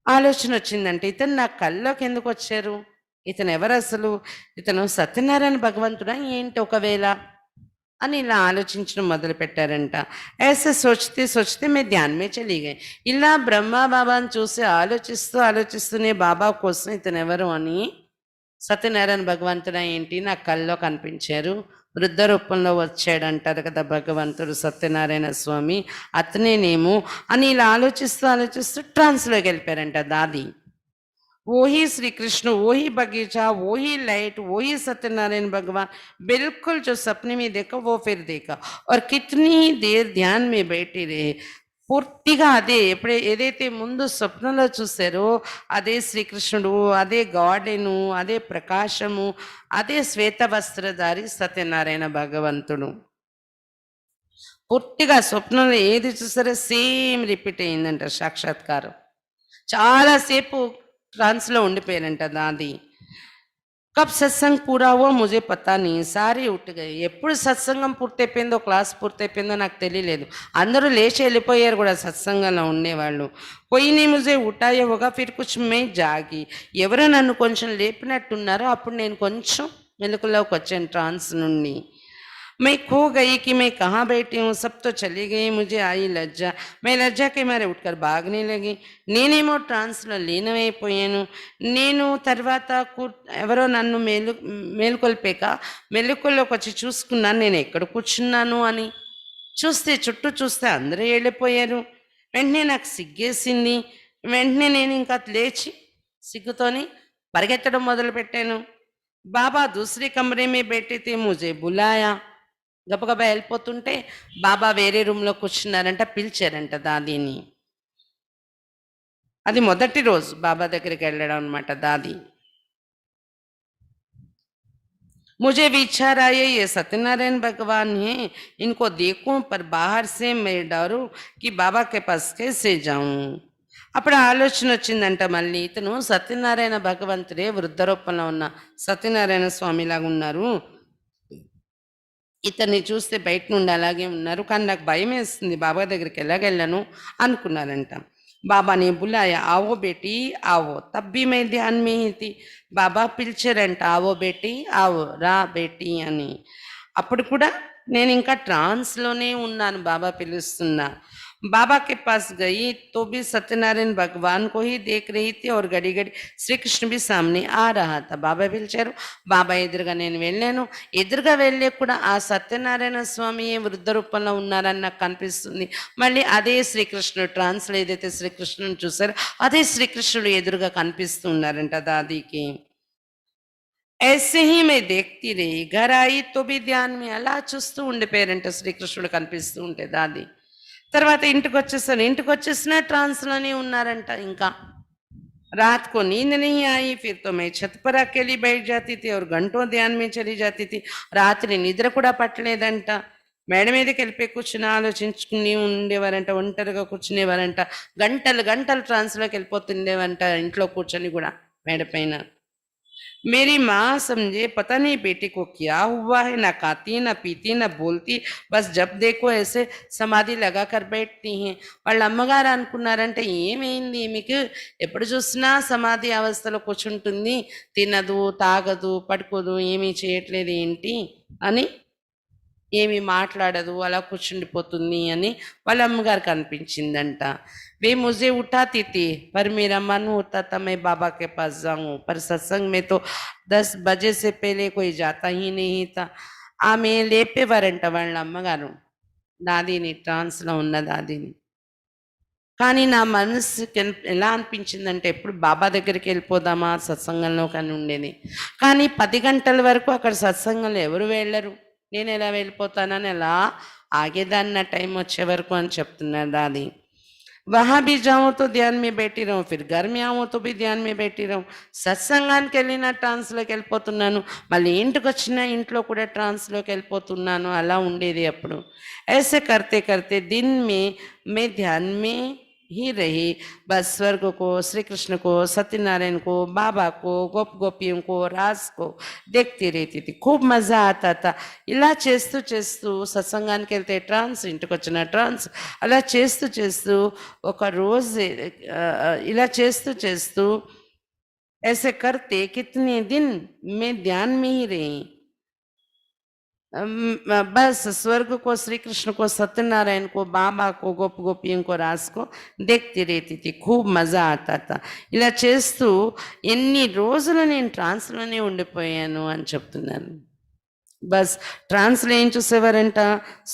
ఆలోచన వచ్చిందంటే ఇతను నా కల్లోకి ఎందుకు వచ్చారు, ఇతను ఎవరు అసలు, ఇతను సత్యనారాయణ భగవంతుడా ఏంటి ఒకవేళ అని ఇలా ఆలోచించడం మొదలు పెట్టారంట. ऐसे सोचते सोचते मैं ध्यान में चली गई. ఇలా బ్రహ్మ బాబాని చూసి ఆలోచిస్తూనే బాబా కోసం ఇతను ఎవరు అని, సత్యనారాయణ భగవంతుడా ఏంటి నా కల్లో కనిపించారు, వృద్ధ రూపంలో వచ్చాడంటారు కదా భగవంతుడు సత్యనారాయణ స్వామి, అతనేనేమో అని ఇలా ఆలోచిస్తూ ట్రాన్స్లోకి వెళ్ళిపోయారంట దాది. वही श्री कृष्ण, वही बगीचा, वही लाइट, वही सत्यनारायण भगवान, बिल्कुल जो सपने में देखा वो फिर देखा. और कितनी देर ध्यान में बैठे रहे. పూర్తిగా అదే, ఎప్పుడే ఏదైతే ముందు స్వప్నంలో చూసారో అదే శ్రీకృష్ణుడు, అదే గార్డెను, అదే ప్రకాశము, అదే శ్వేత వస్త్రధారి సత్యనారాయణ భగవంతుడు. పూర్తిగా స్వప్నంలో ఏది చూసారో సేమ్ రిపీట్ అయిందంట సాక్షాత్కారం. చాలాసేపు ట్రాన్స్లో ఉండిపోయారంట దాది. కబ్ సత్సంగ్ పూరా హువా ముజే పతా నీ, సారీ ఉట్ గయి, ఎప్పుడు సత్సంగం పూర్తయిపోయిందో క్లాస్ పూర్తయిపోయిందో నాకు తెలియలేదు, అందరూ లేచి వెళ్ళిపోయారు కూడా సత్సంగంలో ఉండేవాళ్ళు. పోయినే ముజే ఉటాయే హోగా, ఫిర్ కుచ్ మే జాగి, ఎవరో నన్ను కొంచెం లేపినట్టున్నారో అప్పుడు నేను కొంచెం మెలకులోకి వచ్చాను ట్రాన్స్ నుండి. मैं खो गई कि मैं कहाँ बैठी हूँ, सब तो चली गई, मुझे आई लज्जा, मैं लज्जा के मारे उठकर भागने लगी. నేనేమో ట్రాన్స్లో లీనమైపోయాను, నేను తర్వాత ఎవరో నన్ను మేలుకొల్పాక మెలకువలోకి వచ్చి చూసుకున్నాను నేను ఎక్కడ కూర్చున్నాను అని. చూస్తే చుట్టూ చూస్తే అందరూ వెళ్ళిపోయారు. వెంటనే నాకు సిగ్గేసింది, వెంటనే నేను ఇంకా లేచి సిగ్గుతోని పరిగెత్తడం మొదలుపెట్టాను. బాబా దూసరే కమరే మే బైఠే थे, मुझे बुलाया. గబగబా వెళ్ళిపోతుంటే బాబా వేరే రూమ్‌లో కూర్చున్నారంట, పిలిచారంట దాదీని. అది మొదటి రోజు బాబా దగ్గరికెళ్ళడం అనమాట దాది. मुझे विचार आया ये सत्यनारायण भगवान हैं, इनको देखूं पर बाहर से मैं डरूं कि बाबा के पास कैसे जाऊं. అప్పుడు ఆలోచన వచ్చిందంట మళ్ళీ, ఇతను సత్యనారాయణ భగవంతుడే వృద్ధ రూపంలో ఉన్న సత్యనారాయణ స్వామిలాగా ఉన్నారు, ఇతన్ని చూస్తే బయట నుండి అలాగే ఉన్నారు, కానీ నాకు భయం వేస్తుంది, బాబా దగ్గరికి ఎలాగెళ్ళను అనుకున్నారంట. బాబా నే బులాయా, ఆవో బేటీ ఆవో, తబ్బి మే ధ్యాన్ మే హీ థీ. బాబా పిలిచారంట, ఆవో బేటీ ఆవో, రా బేటీ అని. అప్పుడు కూడా నేను ఇంకా ట్రాన్స్లోనే ఉన్నాను, బాబా పిలుస్తున్నా. बाबा के पास गई तो भी सत्यनारायण भगवान को ही देख रही थी और घड़ी घड़ी श्री कृष्ण भी सामने आ रहा था. బాబా పిలిచారు, బాబా ఎదురుగా నేను వెళ్ళాను. ఎదురుగా వెళ్ళే కూడా ఆ సత్యనారాయణ స్వామి వృద్ధ రూపంలో ఉన్నారని నాకు కనిపిస్తుంది. మళ్ళీ అదే శ్రీకృష్ణుడు, ట్రాన్స్లో ఏదైతే శ్రీకృష్ణుని చూసారో అదే శ్రీకృష్ణుడు ఎదురుగా కనిపిస్తూ ఉన్నారంట దాదీకి. ऐसे ही मैं देखती रही, घर आई तो भी ध्यान में అలా చూస్తూ ఉండిపోయారంట శ్రీకృష్ణుడు కనిపిస్తూ ఉంటే దాది. తర్వాత ఇంటికి వచ్చేసాను, ఇంటికి వచ్చేసిన ట్రాన్స్లోనే ఉన్నారంట. ఇంకా रात को नींद नहीं आई, फिर तो मैं छत पर अकेली बैठ जाती थी और घंटों ध्यान में चली जाती थी. రాత్రి నిద్ర కూడా పట్టలేదంట, మేడ మీదకి వెళ్ళిపోయి కూర్చుని ఆలోచించుకుని ఉండేవారంట, ఒంటరిగా కూర్చునేవారంట, గంటలు గంటలు ట్రాన్స్లోకి వెళ్ళిపోతుండేవంట ఇంట్లో కూర్చొని కూడా మేడ పైన. मेरी माँ समझे पता नहीं बेटे को क्या हुआ है, ना खाती ना पीती ना बोलती, बस जब देखो ऐसे సమాధి లగా కర్ బైఠ్తీ హై. వాళ్ళ అమ్మగారు అనుకున్నారంటే ఏమైంది ఈమెకు, ఎప్పుడు చూసినా సమాధి అవస్థలో కూర్చుంటుంది, తినదు తాగదు పడుకోదు, ఏమీ చేయట్లేదు ఏంటి అని, ఏమి మాట్లాడదు, అలా కూర్చుండిపోతుంది అని వాళ్ళ అమ్మగారికి అనిపించిందంట. वे मुझे उठाती थी पर मेरा मन होता था मैं बाबा के पास जाऊं, पर सत्संग में तो 10 बजे से पहले कोई जाता ही नहीं था. ఆమె లేపేవారంట వాళ్ళ అమ్మగారు దాదీని, ట్రాన్స్లో ఉన్న దాదీని. కానీ నా మనసుకి ఎలా అనిపించిందంటే ఎప్పుడు బాబా దగ్గరికి వెళ్ళిపోదామా సత్సంగంలో కానీ ఉండేది. కానీ 10 గంటల వరకు అక్కడ సత్సంగంలో ఎవరు వెళ్ళరు, నేను ఎలా వెళ్ళిపోతానని ఎలా ఆగేదాన్ని నా టైం వచ్చే వరకు అని చెప్తున్నారు దాది. वहां भी जाऊं तो ध्यान में बैठी रहूं, फिर घर में आऊं तो भी ध्यान में बैठी रहूं. సత్సంగానికి వెళ్ళిన ట్రాన్స్లోకి వెళ్ళిపోతున్నాను, మళ్ళీ ఇంటికి వచ్చిన ఇంట్లో కూడా ట్రాన్స్లోకి వెళ్ళిపోతున్నాను, అలా ఉండేది అప్పుడు. ऐसे करते करते दिन में मैं ध्यान में ही रही. बस स्वर्ग को, श्री कृष्ण को, सत्यनारायण को, बाबा को, गोप गोपियों को, रास को देखती रहती थी. खूब मज़ा आता था. ఇలా చేస్తూ చేస్తూ సత్సంగానికి వెళ్తే ట్రాన్స్, ఇంటికి వచ్చిన ట్రాన్స్, అలా చేస్తూ చేస్తూ ఒక రోజు ఇలా చేస్తూ చేస్తూ ऐसे करते कितने दिन मैं ध्यान में ही रही. बस स्वर्ग को, श्री कृष्ण को, सत्यनारायण को, बाबा को, गोप गोपियों को, रास को देखती रहती थी. खूब మజా आता था. ఇలా చేస్తూ ఎన్ని రోజులు నేను ట్రాన్స్లోనే ఉండిపోయాను అని చెప్తున్నాను. బస్ ట్రాన్స్లో ఏం చూసేవారంట,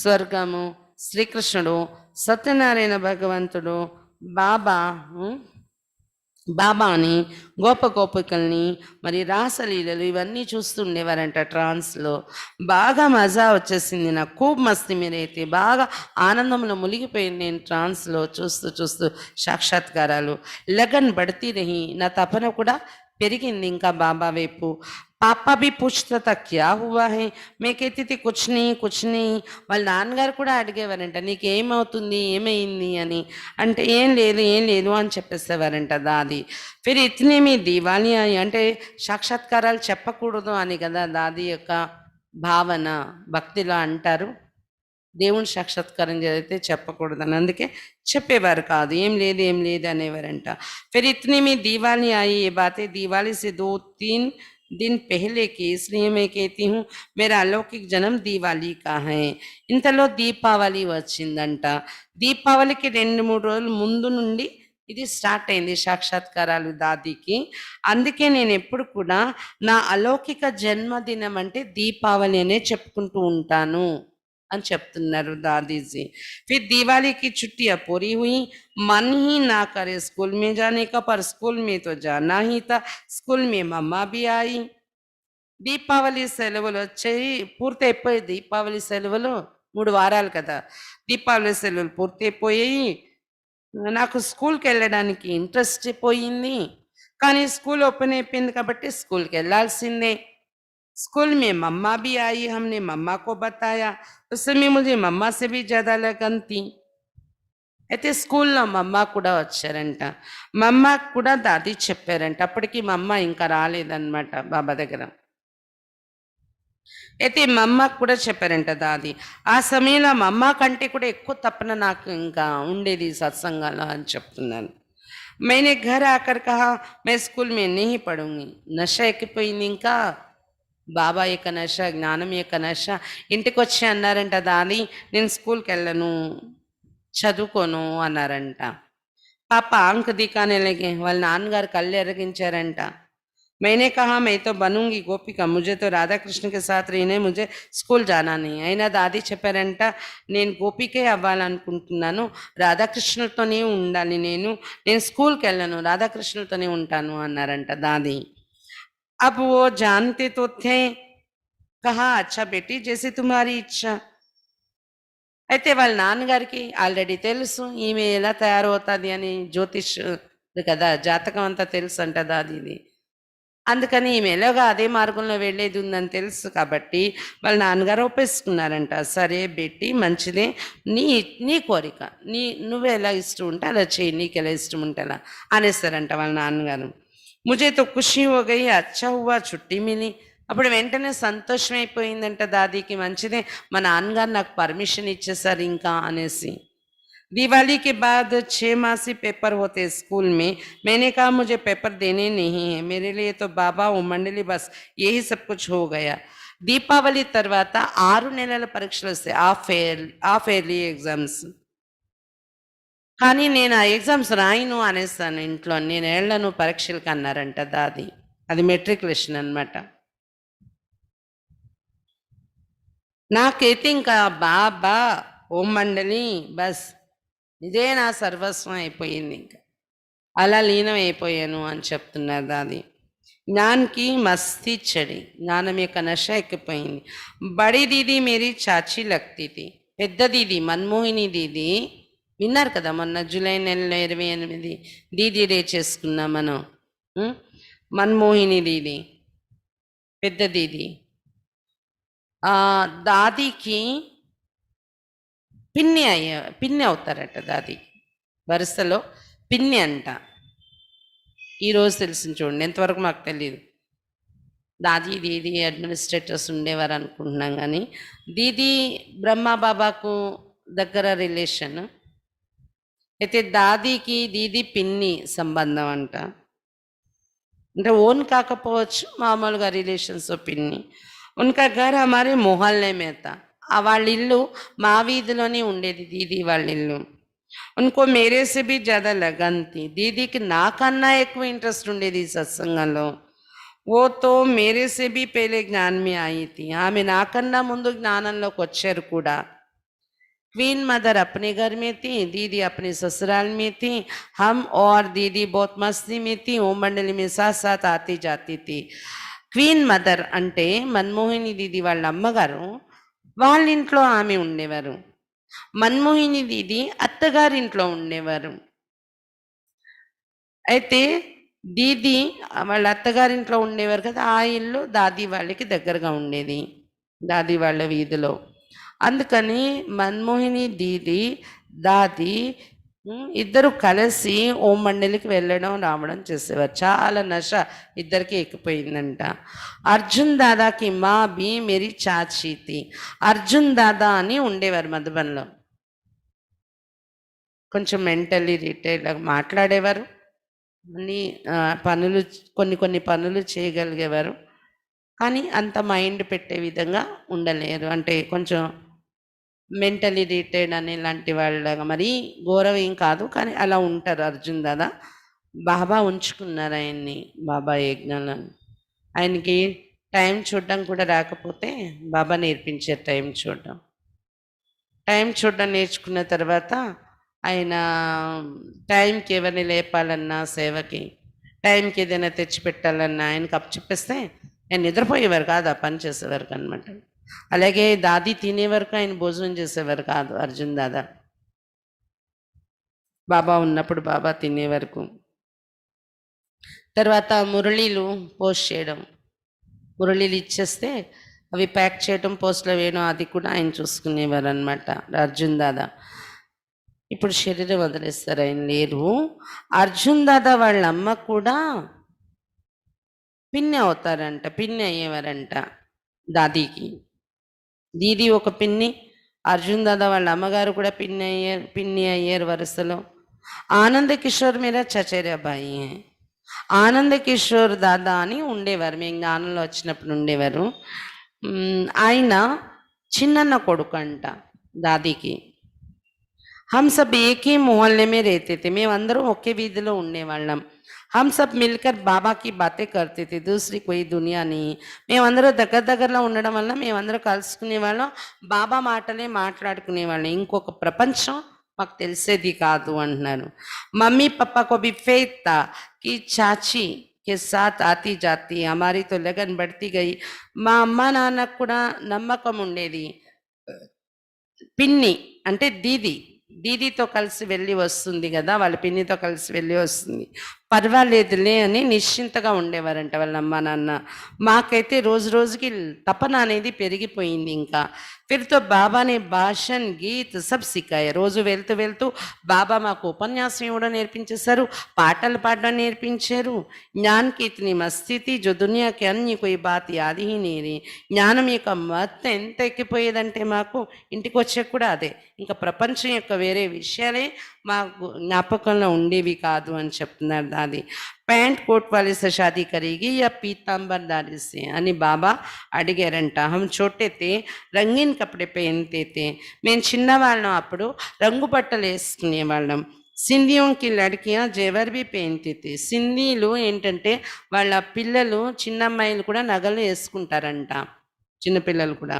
స్వర్గము, శ్రీకృష్ణుడు, సత్యనారాయణ భగవంతుడు, బాబా, బాబాని, గోప గోపికల్ని, మరి రాసలీలలు ఇవన్నీ చూస్తుండేవారంట ట్రాన్స్లో. బాగా మజా వచ్చేసింది నాకు, ఖూబ్ మస్తీ మీరైతే, బాగా ఆనందంలో మునిగిపోయింది నేను ట్రాన్స్లో చూస్తూ చూస్తూ సాక్షాత్కారాలు. లగన్ బడితీ రహి, నా తపన కూడా పెరిగింది ఇంకా బాబా వైపు. పాపా भी पूछता था क्या हुआ है, मैं कहती थी कुछ नहीं कुछ नहीं. వాళ్ళ నాన్నగారు కూడా అడిగేవారంట నీకేమవుతుంది ఏమైంది అని, అంటే ఏం లేదు ఏం లేదు అని చెప్పేసేవారంట దాది. ఫిర్ ఇతనే మీ దివాళీ అయి, అంటే సాక్షాత్కారాలు చెప్పకూడదు అని కదా దాది యొక్క భావన, భక్తిలో అంటారు దేవుని సాక్షాత్కారం జరిగితే చెప్పకూడదని, అందుకే చెప్పేవారు కాదు, ఏం లేదు అనేవారంట. ఫిర్ ఇతనే మీ దివాళీ అయి, ఏ బాతే దివాళీ से 2-3 दिन पहले की, इसलिए मैं कहती हूँ मेरा अलौकिक जन्म दिवाली का है. ఇంతలో దీపావళి వచ్చిందంట. దీపావళికి 2-3 రోజుల ముందు నుండి ఇది స్టార్ట్ అయింది సాక్షాత్కారాలు దాదికి. అందుకే నేను ఎప్పుడు కూడా నా అలౌకిక జన్మదినం అంటే దీపావళి అనే చెప్పుకుంటూ ఉంటాను. అని చెప్తున్నారు दादीजी। फिर दिवाली की छुट्टियां पूरी हुई, मन ही ना करे स्कूल में जाने का, पर स्कूल में तो जाना ही था। स्कूल में मम्मा भी आई। దీపావళి సెలవులు వచ్చాయి, పూర్తయిపోయి దీపావళి సెలవులు 3 వారాలు కదా! దీపావళి సెలవులు పూర్తయిపోయాయి. నాకు స్కూల్‌కెళ్ళడానికి ఇంట్రెస్ట్ పోయింది. కానీ స్కూల్ ఓపెన్ అయిపోయింది కాబట్టి స్కూల్‌కెళ్ళాల్సిందే। स्कूल में मम्मा भी आई, हमने मम्मा को बताया। उस समय मुझे मम्मा से भी ज़्यादा लगन थी। అయితే స్కూల్‌లో మమ్మ కూడా వచ్చారంట. మమ్మకి కూడా దాది చెప్పారంట. అప్పటికి మమ్మ ఇంకా రాలేదన్నమాట బాబా దగ్గర. అయితే మా అమ్మకి కూడా చెప్పారంట దాది. ఆ సమయంలో మా అమ్మ కంటే కూడా ఎక్కువ తపన నాకు ఇంకా ఉండేది సత్సంగాలో అని చెప్తున్నాను. मैंने घर आकर कहा मैं स्कूल में नहीं पढ़ूंगी। నశ ఎక్కిపోయింది ఇంకా. బాబా యొక్క నశ, జ్ఞానం యొక్క నశ. ఇంటికి వచ్చి అన్నారంట దాది, నేను స్కూల్కి వెళ్ళను, చదువుకోను అన్నారంట. పాప ఆంక్ దికానే లగే, వాళ్ళ నాన్నగారు కళ్ళు ఎరగించారంట. मैंने कहा मैं तो बनूंगी गोपिका, मुझे तो राधा कृष्ण के साथ रहने, मुझे స్కూల్ జానా नहीं। అయినా దాది చెప్పారంట, నేను గోపికే అవ్వాలనుకుంటున్నాను, రాధాకృష్ణులతోనే ఉండాలి, నేను స్కూల్కి వెళ్ళను, రాధాకృష్ణులతోనే ఉంటాను అన్నారంట దాది। अब वो जानते तो थे। कहा अच्छा बेटी जैसे तुम्हारी इच्छा। అయితే వాళ్ళ నాన్నగారికి ఆల్రెడీ తెలుసు ఈమె ఎలా తయారవుతుంది అని, జ్యోతిష్ కదా, జాతకం అంతా తెలుసు అంట దాదిది। అందుకని ఈమె ఎలాగా అదే మార్గంలో వెళ్ళేది ఉందని తెలుసు కాబట్టి వాళ్ళ నాన్నగారు ఒప్పేసుకున్నారంట। సరే బెట్టి మంచిదే, నీ నీ కోరిక, నువ్వు ఎలా ఇష్టం ఉంటే అలా చేయి, నీకు ఎలా ఇష్టం ఉంటే అలా అనేస్తారంట వాళ్ళ నాన్నగారు। ముझे तो खुशी हो गई, अच्छा हुआ छुट्टी मिली। అప్పుడు వెంటనే సంతోషం అయిపోయిందంట దాదీకి, మంచిదే మా నాన్నగారు నాకు పర్మిషన్ ఇచ్చేసారు ఇంకా అనేసి। दिवाली के बाद 6 मासी पेपर होते स्कूल में। मैंने कहा मुझे पेपर देने नहीं है, मेरे लिए तो बाबा वो मंडली बस यही सब कुछ हो गया। దీపావళి తర్వాత 6 నెలల పరీక్షలు వస్తాయి, హాఫ్ ఇయర్లీ ఎగ్జామ్స్. కానీ నేను ఆ ఎగ్జామ్స్ రాయను అనేస్తాను ఇంట్లో, నేను వెళ్ళను పరీక్షలకు అన్నారంట దాది। అది మెట్రికులేషన్ అనమాట। నాకైతే ఇంకా బాబా ఓం మండలి బస్ ఇదే నా సర్వస్వం అయిపోయింది, ఇంకా అలా లీనం అయిపోయాను అని చెప్తున్నారు దాది। జ్ఞాన్కి మస్తీ చెడి, జ్ఞానం యొక్క నశ ఎక్కిపోయింది। బడి దీది మేరీ చాచి లక్తీ, పెద్ద దీది మన్మోహిని దీది, విన్నారు కదా మొన్న జూలై నెలలో 28 దీది డే చేసుకున్నాం మనం। మన్మోహిని దీది పెద్ద దీది దాదికి పిన్ని అవుతారట దాది, వరుసలో పిన్ని అంట। ఈరోజు తెలిసింది చూడండి, ఎంతవరకు మాకు తెలియదు। దాది దీది అడ్మినిస్ట్రేటర్స్ ఉండేవారు అనుకుంటున్నాం, కానీ దీది బ్రహ్మబాబాకు దగ్గర రిలేషన్, అయితే దాదీకి దీది పిన్ని సంబంధం అంట। అంటే ఓన్ కాకపోవచ్చు, మామూలుగా రిలేషన్స్ పిన్ని। ఉన్కా ఘర్ హమారే మొహల్నే మే తా, వాళ్ళ ఇల్లు మా వీధిలోనే ఉండేది దీది వాళ్ళ ఇల్లు। उनको मेरे से भी ज़्यादा लगन थी, दीदीకి నాకన్నా ఎక్కువ ఇంట్రెస్ట్ ఉండేది ఈ సత్సంగంలో। वो तो मेरे से भी पहले ज्ञान में आई थी, ఆమె నాకన్నా ముందు జ్ఞానంలోకి వచ్చారు కూడా। क्वीन मदर अपने घर में थी, दीदी अपने ससुराल में थी। हम और दीदी बहुत मस्ती में थी, ओम मंडली में साथ साथ आती जाती थी। క్వీన్ మదర్ అంటే మన్మోహిని దీది వాళ్ళ అమ్మగారు, వాళ్ళ ఇంట్లో ఆమె ఉండేవారు। మన్మోహిని దీది అత్తగారింట్లో ఉండేవారు। అయితే దీది వాళ్ళ అత్తగారింట్లో ఉండేవారు కదా, ఆ ఇల్లు దాది వాళ్ళకి దగ్గరగా ఉండేది, దాది వాళ్ళ వీధిలో। అందుకని మన్మోహిని దీది దాది ఇద్దరు కలిసి ఓం మండలికి వెళ్ళడం రావడం చేసేవారు। చాలా నశ ఇద్దరికి ఎక్కిపోయిందంట। అర్జున్ దాదాకి మా బి మేరీ చాచీ థీ, అర్జున్ దాదా అని ఉండేవారు మధుబన్లో, కొంచెం మెంటల్లీ రిటైర్డ్ మాట్లాడేవారు, అన్ని పనులు కొన్ని పనులు చేయగలిగేవారు, కానీ అంత మైండ్ పెట్టే విధంగా ఉండలేరు, అంటే కొంచెం మెంటలీ రిటైర్డ్ అనే లాంటి వాళ్ళగా, మరీ ఘోరం ఏం కాదు, కానీ అలా ఉంటారు అర్జున్ దాదా। బాబా ఉంచుకున్నారు ఆయన్ని, బాబా యజ్ఞాలను। ఆయనకి టైం చూడడం కూడా రాకపోతే బాబా నేర్పించారు టైం చూడడం। టైం చూడడం నేర్చుకున్న తర్వాత ఆయన టైంకి ఎవరిని లేపాలన్నా సేవకి, టైంకి ఏదైనా తెచ్చిపెట్టాలన్నా ఆయనకు అప్పచెప్పేస్తే ఆయన నిద్రపోయేవారు కాదు, ఆ పని చేసేవారు అనమాట. అలాగే దాది తినే వరకు ఆయన భోజనం చేసేవారు కాదు అర్జున్ దాదా. బాబా ఉన్నప్పుడు బాబా తినే వరకు. తర్వాత మురళీలు పోస్ట్ చేయడం, మురళీలు ఇచ్చేస్తే అవి ప్యాక్ చేయడం, పోస్ట్లో వేయడం, అది కూడా ఆయన చూసుకునేవారు అనమాట అర్జున్ దాదా. ఇప్పుడు శరీరం వదిలేస్తారు, ఆయన లేరు. అర్జున్ దాదా వాళ్ళ అమ్మ కూడా పిన్ని అవుతారంట, పిన్ని అయ్యేవారంట దాదీకి. దీది ఒక పిన్ని, అర్జున్ దాదా వాళ్ళ అమ్మగారు కూడా పిన్ని అయ్యారు వరుసలో. ఆనంద కిషోర్ మీరా చచేరే అబ్బాయి. ఆనంద కిషోర్ దాదా అని ఉండేవారు, మేము జ్ఞానంలో వచ్చినప్పుడు ఉండేవారు. ఆయన చిన్నన్న కొడుకు అంట దాదీకి. हम सब एक ही मोहल्ले में रहते थे, మేమందరం ఒకే వీధిలో ఉండేవాళ్ళం. हम सब मिलकर బాబా की बातें करते थे, दूसरी कोई दुनिया नहीं. మేమందరం దగ్గరలో ఉండడం వల్ల మేమందరం కలుసుకునే వాళ్ళం, బాబా మాటలే మాట్లాడుకునే వాళ్ళం, ఇంకొక ప్రపంచం మాకు తెలిసేది కాదు అంటున్నారు. మమ్మీ పప్పా को भी फेथ था कि चाची के साथ आती जाती, हमारी तो लगन बढ़ती गई. మా అమ్మ నాన్నకు కూడా నమ్మకం ఉండేది, పిన్ని అంటే దీదీతో కలిసి వెళ్ళి వస్తుంది కదా, వాళ్ళ పిన్నితో కలిసి వెళ్ళి వస్తుంది, పర్వాలేదులే అని నిశ్చింతగా ఉండేవారంట వాళ్ళ అమ్మ నాన్న. మాకైతే రోజు రోజుకి తపన అనేది పెరిగిపోయింది. ఇంకా ఫిర్తో బాబానే భాషణ్ గీత్ సబ్ సిక్కాయి. రోజు వెళ్తూ బాబా మాకు ఉపన్యాసం ఇవ్వడం నేర్పించేశారు, పాటలు పాడడం నేర్పించారు. జ్ఞాన్కి ఇతని మస్థితి జో దునియాకి అన్ని కొయి బాత్ యాది హీ నేరి. జ్ఞానం యొక్క మత్తు ఎంత ఎక్కిపోయేదంటే మాకు ఇంటికి వచ్చే కూడా అదే, ఇంకా ప్రపంచం యొక్క వేరే విషయాలే మాకు జ్ఞాపకంలో ఉండేవి కాదు అని చెప్తున్నారు దాది. ప్యాంట్ కోట్ वाले से शादी करेगी या पीतांबर दादी से అని బాబా అడిగారంట. హమ్ చోటే తే రంగీన్ కపడే పహన్తే తే. మేము చిన్నవాళ్ళం అప్పుడు రంగు బట్టలు వేసుకునేవాళ్ళం. సింధియోంకి లడికియా జేవర్ బి పహన్తే తే. సింధీలు ఏంటంటే వాళ్ళ పిల్లలు, చిన్నమ్మాయిలు కూడా నగలు వేసుకుంటారంట, చిన్నపిల్లలు కూడా.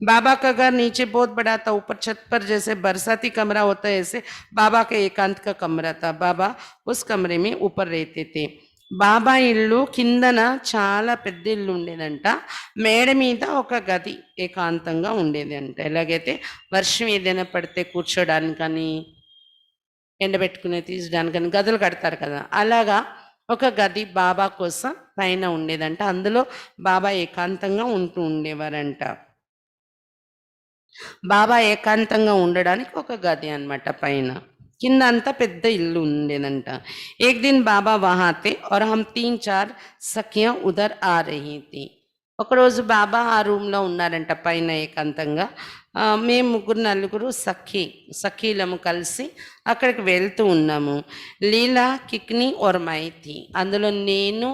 बाबा का घर नीचे बहुत बड़ा था, ऊपर छत पर जैसे बरसाती कमरा होता है ऐसे बाबा का एकांत का कमरा था. बाबा उस कमरे में ऊपर रहते थे. బాబా ఇల్లు కిందన చాలా పెద్ద ఇల్లు ఉండేదంట, మేడ మీద ఒక గది ఏకాంతంగా ఉండేది అంట. ఎలాగైతే వర్షం ఏదైనా పడితే కూర్చోడానికని, ఎండబెట్టుకునే తీసడానికని గదులు కడతారు కదా, అలాగా ఒక గది బాబా కోసం పైన ఉండేదంట. అందులో బాబా ఏకాంతంగా ఉంటూ ఉండేవారంట. బాబా ఏకాంతంగా ఉండడానికి ఒక గది అనమాట పైన, కింద అంతా పెద్ద ఇల్లు ఉండేదంట. ఏక్ దిన్ బాబా వహా తే और हम 3-4 సఖియా ఉదర్ ఆ రహీ థీ. ఒకరోజు బాబా ఆ రూమ్లో ఉన్నారంట పైన ఏకాంతంగా. మేము 3-4 సఖీలము కలిసి అక్కడికి వెళ్తూ ఉన్నాము. లీలా, కిక్ని और మై థీ. అందులో నేను,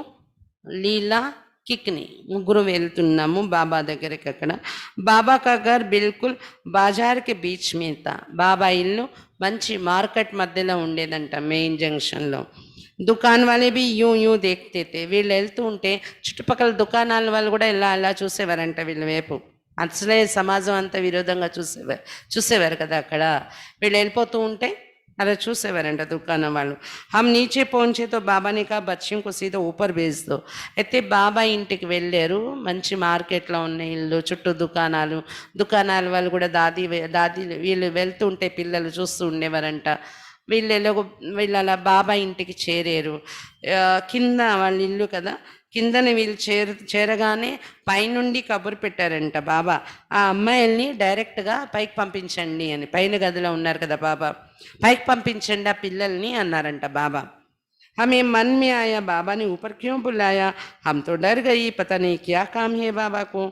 లీలా, కిక్ని ముగ్గురు వెళ్తున్నాము బాబా దగ్గరికి. అక్కడ బాబా కా ఘర్ బిల్కుల్ బాజార్కి బీచ్ మీద. బాబా ఇల్లు మంచి మార్కెట్ మధ్యలో ఉండేదంట, మెయిన్ జంక్షన్లో. దుకాన్ వాళ్ళే బి యూ దేఖ్తే తే. వీళ్ళు వెళ్తూ ఉంటే చుట్టుపక్కల దుకాణాల వాళ్ళు కూడా ఇలా చూసేవారంట వీళ్ళ వైపు. అసలే సమాజం అంతా విరోధంగా చూసేవారు కదా అక్కడ. వీళ్ళు వెళ్ళిపోతూ ఉంటే అలా చూసేవారంట దుకాణం వాళ్ళు. హమ్ నీచే పहुंचे तो బాబాని కా బच्चियों को सीधा ऊपर भेज दो. అయితే బాబా ఇంటికి వెళ్ళారు, మంచి మార్కెట్లో ఉన్న ఇల్లు, చుట్టూ దుకాణాల వాళ్ళు కూడా దాది వీళ్ళు వెళ్తూ ఉంటే పిల్లలు చూస్తూ ఉండేవారంట. వీళ్ళు అలా బాబా ఇంటికి చేరారు. కింద వాళ్ళ ఇల్లు కదా, కిందన వీళ్ళు చేరగానే పైనుండి కబురు పెట్టారంట బాబా, ఆ అమ్మాయిల్ని డైరెక్ట్గా పైకి పంపించండి అని. పైన గదిలో ఉన్నారు కదా బాబా, పైకి పంపించండి ఆ పిల్లల్ని అన్నారంట బాబా. हमें मन में आया बाबा ने ऊपर क्यों बुलाया, हम तो डर गई, पता नहीं क्या काम है बाबा को.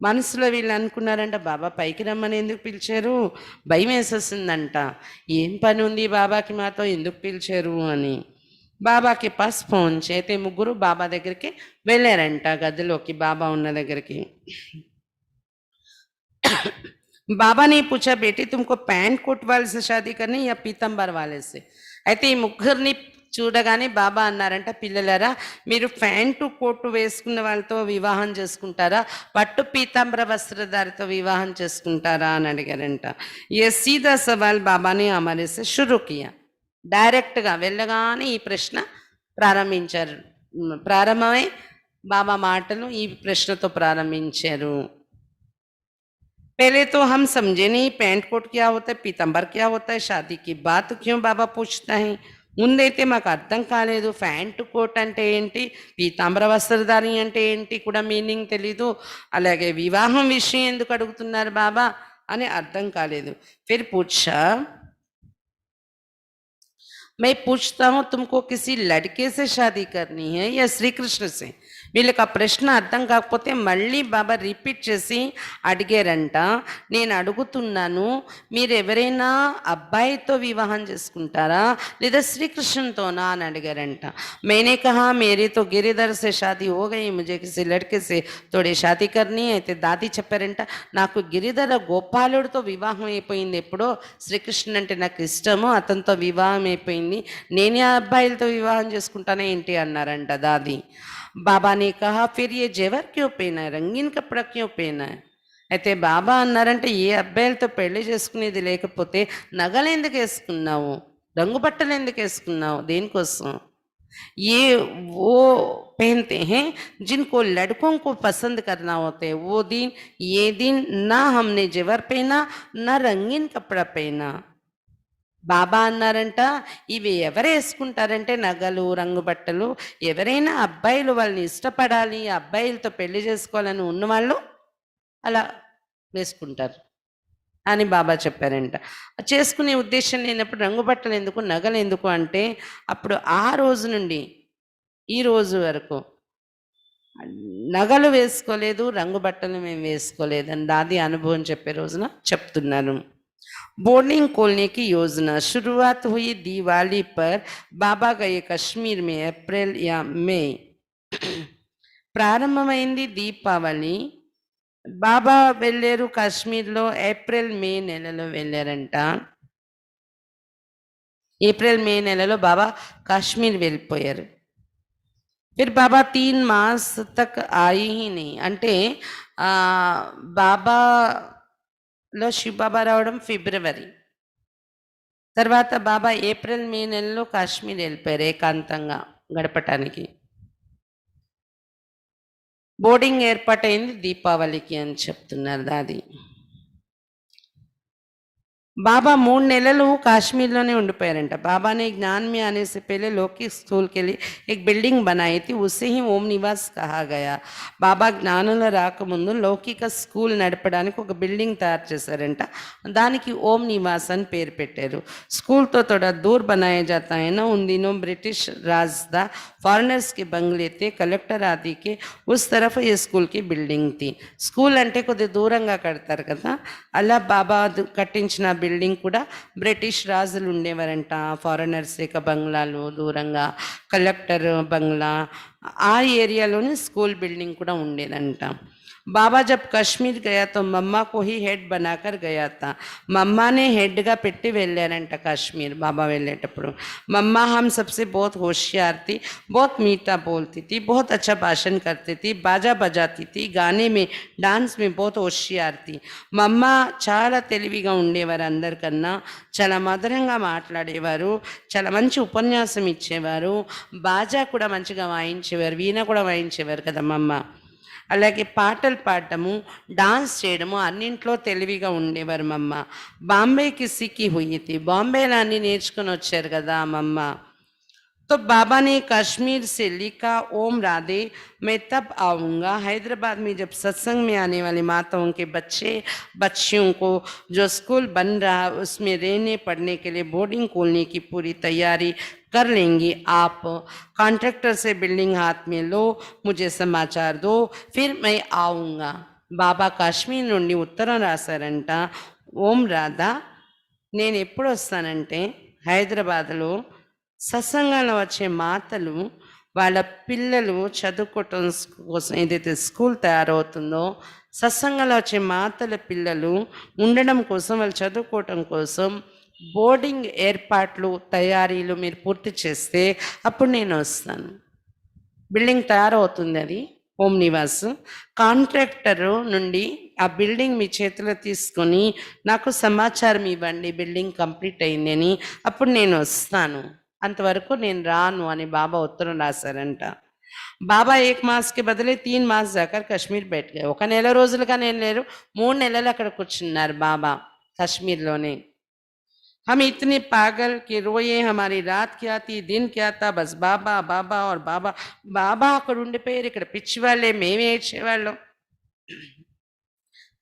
మనసులో వీళ్ళు అనుకున్నారంట, బాబా పైకి రమ్మని ఎందుకు పిలిచారు, భయం వేసేసిందంట, ఏం పని ఉంది బాబాకి మాతో, ఎందుకు పిలిచారు అని. బాబాకి పాస్ ఫోన్ చేతే ముగ్గురు బాబా దగ్గరికి వెళ్ళారంట, గదిలోకి బాబా ఉన్న దగ్గరికి. బాబా నే పూछा बेटी तुमको पैंट कोट वाले से शादी करनी या पीतंबर वाले से. అయితే ఈ ముగ్గురిని చూడగానే బాబా అన్నారంట, పిల్లలారా మీరు ప్యాంటు కోటు వేసుకున్న వాళ్ళతో వివాహం చేసుకుంటారా, పట్టు పీతాంబర వస్త్రధారితో వివాహం చేసుకుంటారా అని అడిగారంట. ఏ సీదా సవాల్ బాబానే హమారే సే షురూ కియా. డైరెక్ట్గా వెళ్ళగానే ఈ ప్రశ్న ప్రారంభించారు. ప్రారంభమై బాబా మాటలు ఈ ప్రశ్నతో ప్రారంభించారు. पहले तो हम समझे नहीं पैंट कोट क्या होता है, पीतंबर क्या होता है, शादी की बात क्यों बाबा पूछता है. ముందైతే మాకు అర్థం కాలేదు, ప్యాంట్ కోట్ అంటే ఏంటి, పీతాంబర వస్త్రధారి అంటే ఏంటి కూడా మీనింగ్ తెలీదు, అలాగే వివాహం విషయం ఎందుకు అడుగుతున్నారు బాబా అని అర్థం కాలేదు. ఫిర్ పూछा मैं पूछता हूँ तुमको किसी लड़के से शादी करनी है या श्री कृष्ण से. వీళ్ళకి ఆ ప్రశ్న అర్థం కాకపోతే మళ్ళీ బాబా రిపీట్ చేసి అడిగారంట, నేను అడుగుతున్నాను మీరు ఎవరైనా అబ్బాయితో వివాహం చేసుకుంటారా లేదా శ్రీకృష్ణతోనా అని అడిగారంట. मैंने कहा मेरी तो गिरिधर से शादी हो गई, मुझे किसी लड़के से थोड़ी शादी करनी है. అయితే దాది చెప్పారంట, నాకు గిరిధర గోపాలుడితో వివాహం అయిపోయింది, ఎప్పుడో శ్రీకృష్ణ అంటే నాకు ఇష్టము, అతనితో వివాహం అయిపోయింది, నేనే ఆ అబ్బాయిలతో వివాహం చేసుకుంటానే ఏంటి అన్నారంట దాది. బాబా ने कहा फिर ये जेवर क्यों पहना है, रंगीन कपड़ा क्यों पहना है. అయితే బాబా అన్నారంటే ఏ అబ్బాయిలతో పెళ్లి చేసుకునేది లేకపోతే నగలు ఎందుకు వేసుకున్నావు, రంగు బట్టలు ఎందుకు వేసుకున్నావు, దేనికోసం. ये वो पहनते हैं जिनको लड़कों को पसंद करना होता है, वो दिन ये दिन ना हमने जेवर पहना ना रंगीन कपड़ा पहना. బాబా అన్నారంట, ఇవి ఎవరు వేసుకుంటారంటే నగలు రంగు బట్టలు ఎవరైనా అబ్బాయిలు వాళ్ళని ఇష్టపడాలి, అబ్బాయిలతో పెళ్లి చేసుకోవాలని ఉన్నవాళ్ళు అలా వేసుకుంటారు అని బాబా చెప్పారంట. చేసుకునే ఉద్దేశం లేనప్పుడు రంగు బట్టలు ఎందుకు, నగలు ఎందుకు అంటే అప్పుడు ఆ రోజు నుండి ఈ రోజు వరకు నగలు వేసుకోలేదు, రంగు బట్టలు మేము వేసుకోలేదు అని దాది అనుభవం చెప్పే రోజున చెప్తున్నాను. बोर्डिंग खोलने की योजना शुरुआत हुई दिवाली पर. बाबा गए कश्मीर में अप्रैल या मई. ప్రారంభమైంది దీపావళి, బాబా వెళ్ళారు కాశ్మీర్లో ఏప్రిల్ మే నెలలో వెళ్ళారంట. ఏప్రిల్ మే నెలలో బాబా కాశ్మీర్ వెళ్ళిపోయారు. ఫిర్ బాబా 3 मास तक आई ही नहीं. అంటే బాబాలో శివబాబా రావడం ఫిబ్రవరి, తర్వాత బాబా ఏప్రిల్ మే నెలలో కాశ్మీర్ వెళ్ళిపోయారు ఏకాంతంగా గడపటానికి. బోర్డింగ్ ఏర్పాటైంది దీపావళికి అని చెప్తున్నారు దాది. बाबा 3 నెలలు కాశ్మీర్లోనే ఉండిపోయారంట. बाबा ने ज्ञान में आने से पहले लौकिक स्कूल के लिए एक बिल्डिंग बनाई थी, उसे ही ओम निवास कहा गया. బాబా జ్ఞానంలో రాకముందు లౌకిక స్కూల్ నడపడానికి ఒక బిల్డింగ్ తయారు చేశారంట, దానికి ఓం నివాస్ అని పేరు పెట్టారు. स्कूल तो थोड़ा दूर बनाया जाता है ना, उन दिनों ब्रिटिश राज था, फॉरेनर्स के बंगले थे, कलेक्टर आदि के उस तरफ ये स्कूल की बिल्डिंग थी. స్కూల్ అంటే కొద్ది దూరంగా కడతారు కదా, అలా బాబా కట్టించిన బిల్డింగ్ కూడా బ్రిటిష్ రాజులు ఉండేవారంట, ఫారినర్స్ యొక్క బంగ్లాలు దూరంగా, కలెక్టర్ బంగ్లా ఆ ఏరియాలోనే స్కూల్ బిల్డింగ్ కూడా ఉండేదంట. బాబా జబ్ కశ్మీర్ గయా తో మమ్మా కో హీ హెడ్ బనాకర్ గయా తా. మమ్మానే హెడ్గా పెట్టి వెళ్ళారంట కాశ్మీర్ బాబా వెళ్ళేటప్పుడు. మమ్మా హమ్ సబ్సే बहुत होशियार थी, बहुत मीठा बोलती थी, बहुत अच्छा भाषण करती थी, बाजा बजाती थी, गाने में डांस में बहुत होशियार थी. మమ్మా చాలా తెలివిగా ఉండేవారు, అందరికన్నా చాలా మధురంగా మాట్లాడేవారు, చాలా మంచి ఉపన్యాసం ఇచ్చేవారు, బాజా కూడా మంచిగా వాయించేవారు, వీణ కూడా వాయించేవారు కదా మమ్మ. అలాగే పాటలు పాడటము, డాన్స్ చేయడము అన్నింట్లో తెలివిగా ఉండేవారు మమ్మ. బాంబేకి సిక్కి హుయి, బాంబేలో అన్ని నేర్చుకుని వచ్చారు కదా మమ్మ. तो बाबा ने कश्मीर से लिखा, ओम राधे मैं तब आऊँगा. हैदराबाद में जब सत्संग में आने वाली माताओं के बच्चियों को जो स्कूल बन रहा उसमें रहने पढ़ने के लिए बोर्डिंग खोलने की पूरी तैयारी कर लेंगी. आप कॉन्ट्रैक्टर से बिल्डिंग हाथ में लो, मुझे समाचार दो, फिर मैं आऊँगा. బాబా కాశ్మీర్ నుండి ఉత్తరం రాశారంట, ఓం రాధా నేను ఎప్పుడు వస్తానంటే హైదరాబాద్లో సత్సంగంలో వచ్చే మాతలు వాళ్ళ పిల్లలు చదువుకోవటం కోసం ఏదైతే స్కూల్ తయారవుతుందో, సత్సంగంలో వచ్చే మాతల పిల్లలు ఉండడం కోసం, వాళ్ళు చదువుకోవటం కోసం బోర్డింగ్ ఏర్పాట్లు తయారీలు మీరు పూర్తి చేస్తే అప్పుడు నేను వస్తాను. బిల్డింగ్ తయారవుతుంది, అది హోమ్ నివాస్. కాంట్రాక్టరు నుండి ఆ బిల్డింగ్ మీ చేతిలో తీసుకొని నాకు సమాచారం ఇవ్వండి బిల్డింగ్ కంప్లీట్ అయిందని, అప్పుడు నేను వస్తాను, అంతవరకు నేను రాను అని బాబా ఉత్తరం రాశారంట. బాబా 1 మాస్కి బదిలీ 3 మాస్ జాకర్ కశ్మీర్ बैठ गए. 1 నెల రోజులుగా నేను లేరు, 3 నెలలు అక్కడ కూర్చున్నారు బాబా కశ్మీర్లోనే. हम इतने पागल कि रोए, हमारी रात क्या थी दिन क्या था, बस బాబా బాబా और బాబా. బాబా అక్కడ ఉండిపోయారు, ఇక్కడ పిచ్చి వాళ్ళే మేమే ఏడ్చేవాళ్ళం.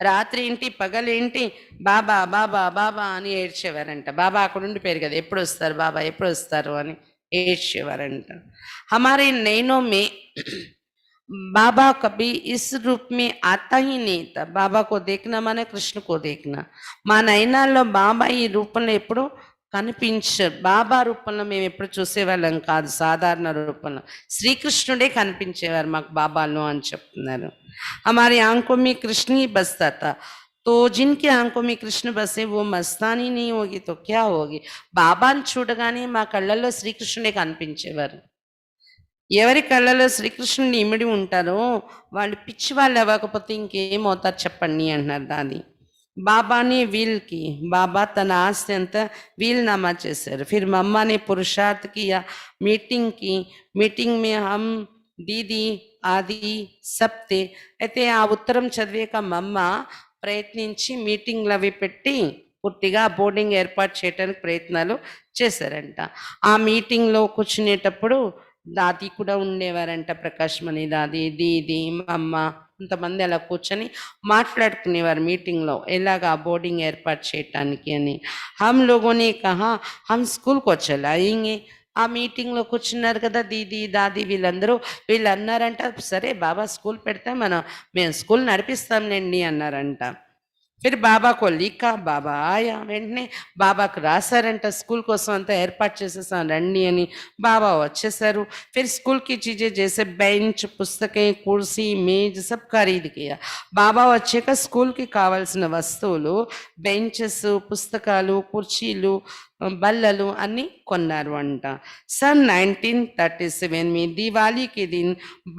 రాత్రి ఏంటి పగలేంటి బాబా బాబా బాబా అని ఏడ్చేవారంట. బాబా అక్కడ ఉండిపోయారు కదా, ఎప్పుడు వస్తారు బాబా ఎప్పుడు వస్తారు అని ఏడ్చేవారంట. हमारे नैनों में बाबा कभी इस रूप में आता ही नहीं था. బాబా को देखना माने కృష్ణ को देखना. మా నయనాల్లో బాబా ఈ రూపంలో ఎప్పుడు కనిపించారు. బాబా రూపంలో మేము ఎప్పుడు చూసేవాళ్ళం కాదు, సాధారణ రూపంలో శ్రీకృష్ణుడే కనిపించేవారు మాకు బాబాలో అని చెప్తున్నారు. हमारी आंखों में कृष्ण ही बसता था. तो जिनकी आंखों में कृष्ण बसे वो मस्तानी नहीं होगी तो क्या होगी. బాబాని చూడగానే మా కళ్ళల్లో శ్రీకృష్ణుడే కనిపించేవారు. ఎవరి కళ్ళలో శ్రీకృష్ణుని ఇమిడి ఉంటారో వాళ్ళు పిచ్చి వాళ్ళు అవ్వకపోతే ఇంకేమవుతారు చెప్పండి అంటున్నారు దాని. బాబాని వీల్కి బాబా తన ఆస్తి అంతా వీల్నామా చేశారు. ఫిర్ మమ్మాని పురుషార్థ్ కియా మీటింగ్ మే హమ్ దీదీ ఆది సప్తే. అయితే ఆ ఉత్తరం చదివాక మమ్మ ప్రయత్నించి మీటింగ్లు అవి పెట్టి పూర్తిగా బోర్డింగ్ ఏర్పాటు చేయడానికి ప్రయత్నాలు చేశారంట. ఆ మీటింగ్లో కూర్చునేటప్పుడు దాది కూడా ఉండేవారంట, ప్రకాశ్మణి దాది, దీది, మా అమ్మ, కొంతమంది అలా కూర్చొని మాట్లాడుకునేవారు మీటింగ్లో ఎలాగా బోర్డింగ్ ఏర్పాటు చేయటానికి అని. హమ్ లోగోనే కహా హమ్ స్కూల్కి వచ్చేలాయింగే. ఆ మీటింగ్లో కూర్చున్నారు కదా దీది దాది వీళ్ళందరూ, వీళ్ళు అన్నారంట సరే బాబా స్కూల్ పెడితే మేము స్కూల్ నడిపిస్తాంలేండి అన్నారంట. फिर బాబా को लिखा, బాబా ఆయా. వెంటనే బాబాకు రాశారంట స్కూల్ కోసం అంతా ఏర్పాటు చేసేసాం రండి అని. బాబా వచ్చేసారు. फिर स्कूल की चीजें जैसे बेंच पुस्तकें कुर्सी मेज सब खरीद किया. బాబా వచ్చాక స్కూల్కి కావాల్సిన వస్తువులు బెంచెస్ పుస్తకాలు కుర్చీలు బల్లలు అన్నీ కొన్నారు అంట. सन 1937 में दिवाली के दिन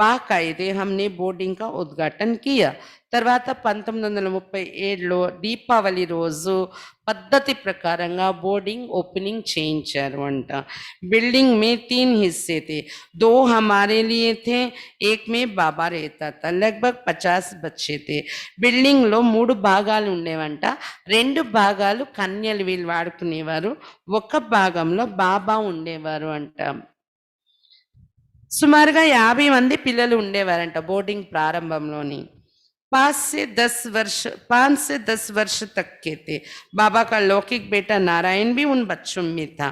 बाकायदे हमने बोर्डिंग का उद्घाटन किया. తర్వాత 1937లో దీపావళి రోజు పద్ధతి ప్రకారంగా బోర్డింగ్ ఓపెనింగ్ చేయించారు అంట. బిల్డింగ్ మే 3 हिस्से थे. 2 हमारे लिए थे, एक में बाबा रहता था. लगभग 50 बच्चे थे. బిల్డింగ్లో 3 భాగాలు ఉండేవంట. 2 భాగాలు కన్యలు వీళ్ళు వాడుకునేవారు, ఒక భాగంలో బాబా ఉండేవారు అంట. సుమారుగా 50 మంది పిల్లలు ఉండేవారంట బోర్డింగ్ ప్రారంభంలోని. 5 से 10 वर्ष तक के थे. बाबा का लौकिक बेटा नारायण भी उन बच्चों में था.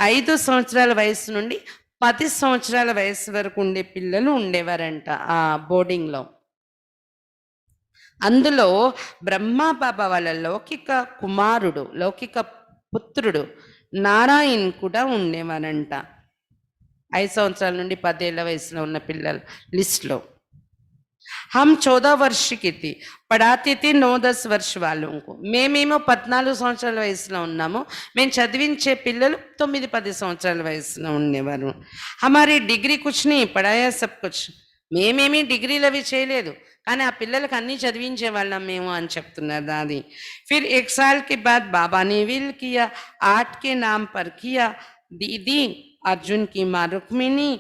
5 సంవత్సరాల వయసు నుండి 10 సంవత్సరాల వయసు వరకు ఉండే పిల్లలు ఉండేవారంట ఆ బోర్డింగ్లో. అందులో బ్రహ్మా బాబా వాళ్ళ లౌకిక కుమారుడు, లౌకిక పుత్రుడు నారాయణ్ కూడా ఉండేవారంట. 5 సంవత్సరాల నుండి 10 ఏళ్ల వయసులో ఉన్న పిల్లల లిస్ట్లో. हम 14 वर्ष की थी, పడాతే थे 9-10 वर्ष వాళ్ళం. మేమేమో 14 సంవత్సరాల వయసులో ఉన్నాము, మేము చదివించే పిల్లలు 9-10 సంవత్సరాల వయసులో ఉండేవారు. హమారీ డిగ్రీ కుచ్ నీ పడాయా సబ్ కుచ్. మేమేమీ డిగ్రీలు అవి చేయలేదు, కానీ ఆ పిల్లలకు అన్నీ చదివించే వాళ్ళం మేము అని చెప్తున్నారు దాది. फिर 1 साल के बाद बाबा ने विल किया, 8 के नाम पर किया. दीदी अर्जुन की माँ रुक्मिणी,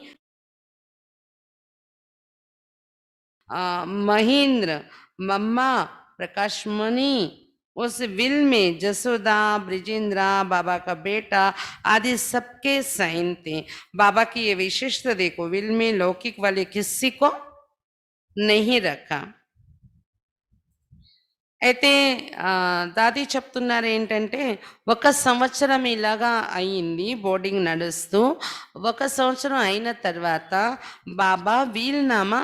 महेंद्र, मम्मा, प्रकाशमणि, उस विल में जसोदा, ब्रिजेंद्रा, बाबा का बेटा आदि सबके साइन थे. बाबा की ये विशेषता देखो, विल में लौकिक वाले किसी को नहीं रखा. అయితే దాది చెప్తున్నారు ఏంటంటే 1 సంవత్సరం ఇలాగా అయింది బోర్డింగ్ నడుస్తూ. 1 సంవత్సరం అయిన తర్వాత బాబా వీల్నామా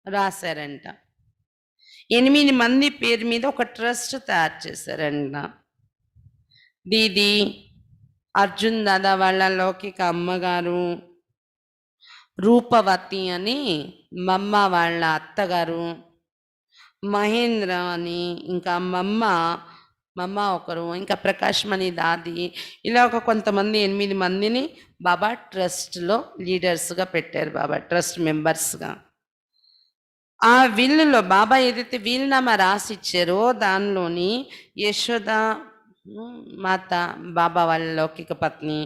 రాశారంట. 8 మంది పేరు మీద ఒక ట్రస్ట్ తయారు చేశారంట. దీది, అర్జున్ దాదా వాళ్ళ లౌకిక అమ్మగారు, రూపవతి అని మమ్మ వాళ్ళ అత్తగారు, మహేంద్ర అని ఇంకా మమ్మ మమ్మ ఒకరు, ఇంకా ప్రకాష్ మణి దాది, ఇలా ఒక కొంతమంది 8 మందిని బాబా ట్రస్ట్లో లీడర్స్గా పెట్టారు. బాబా ట్రస్ట్ మెంబర్స్గా. ఆ విల్లులో బాబా ఏదైతే వీలునామా రాసి ఇచ్చారో దానిలోని యశోద మాత, బాబా వాళ్ళ లౌకిక పత్ని,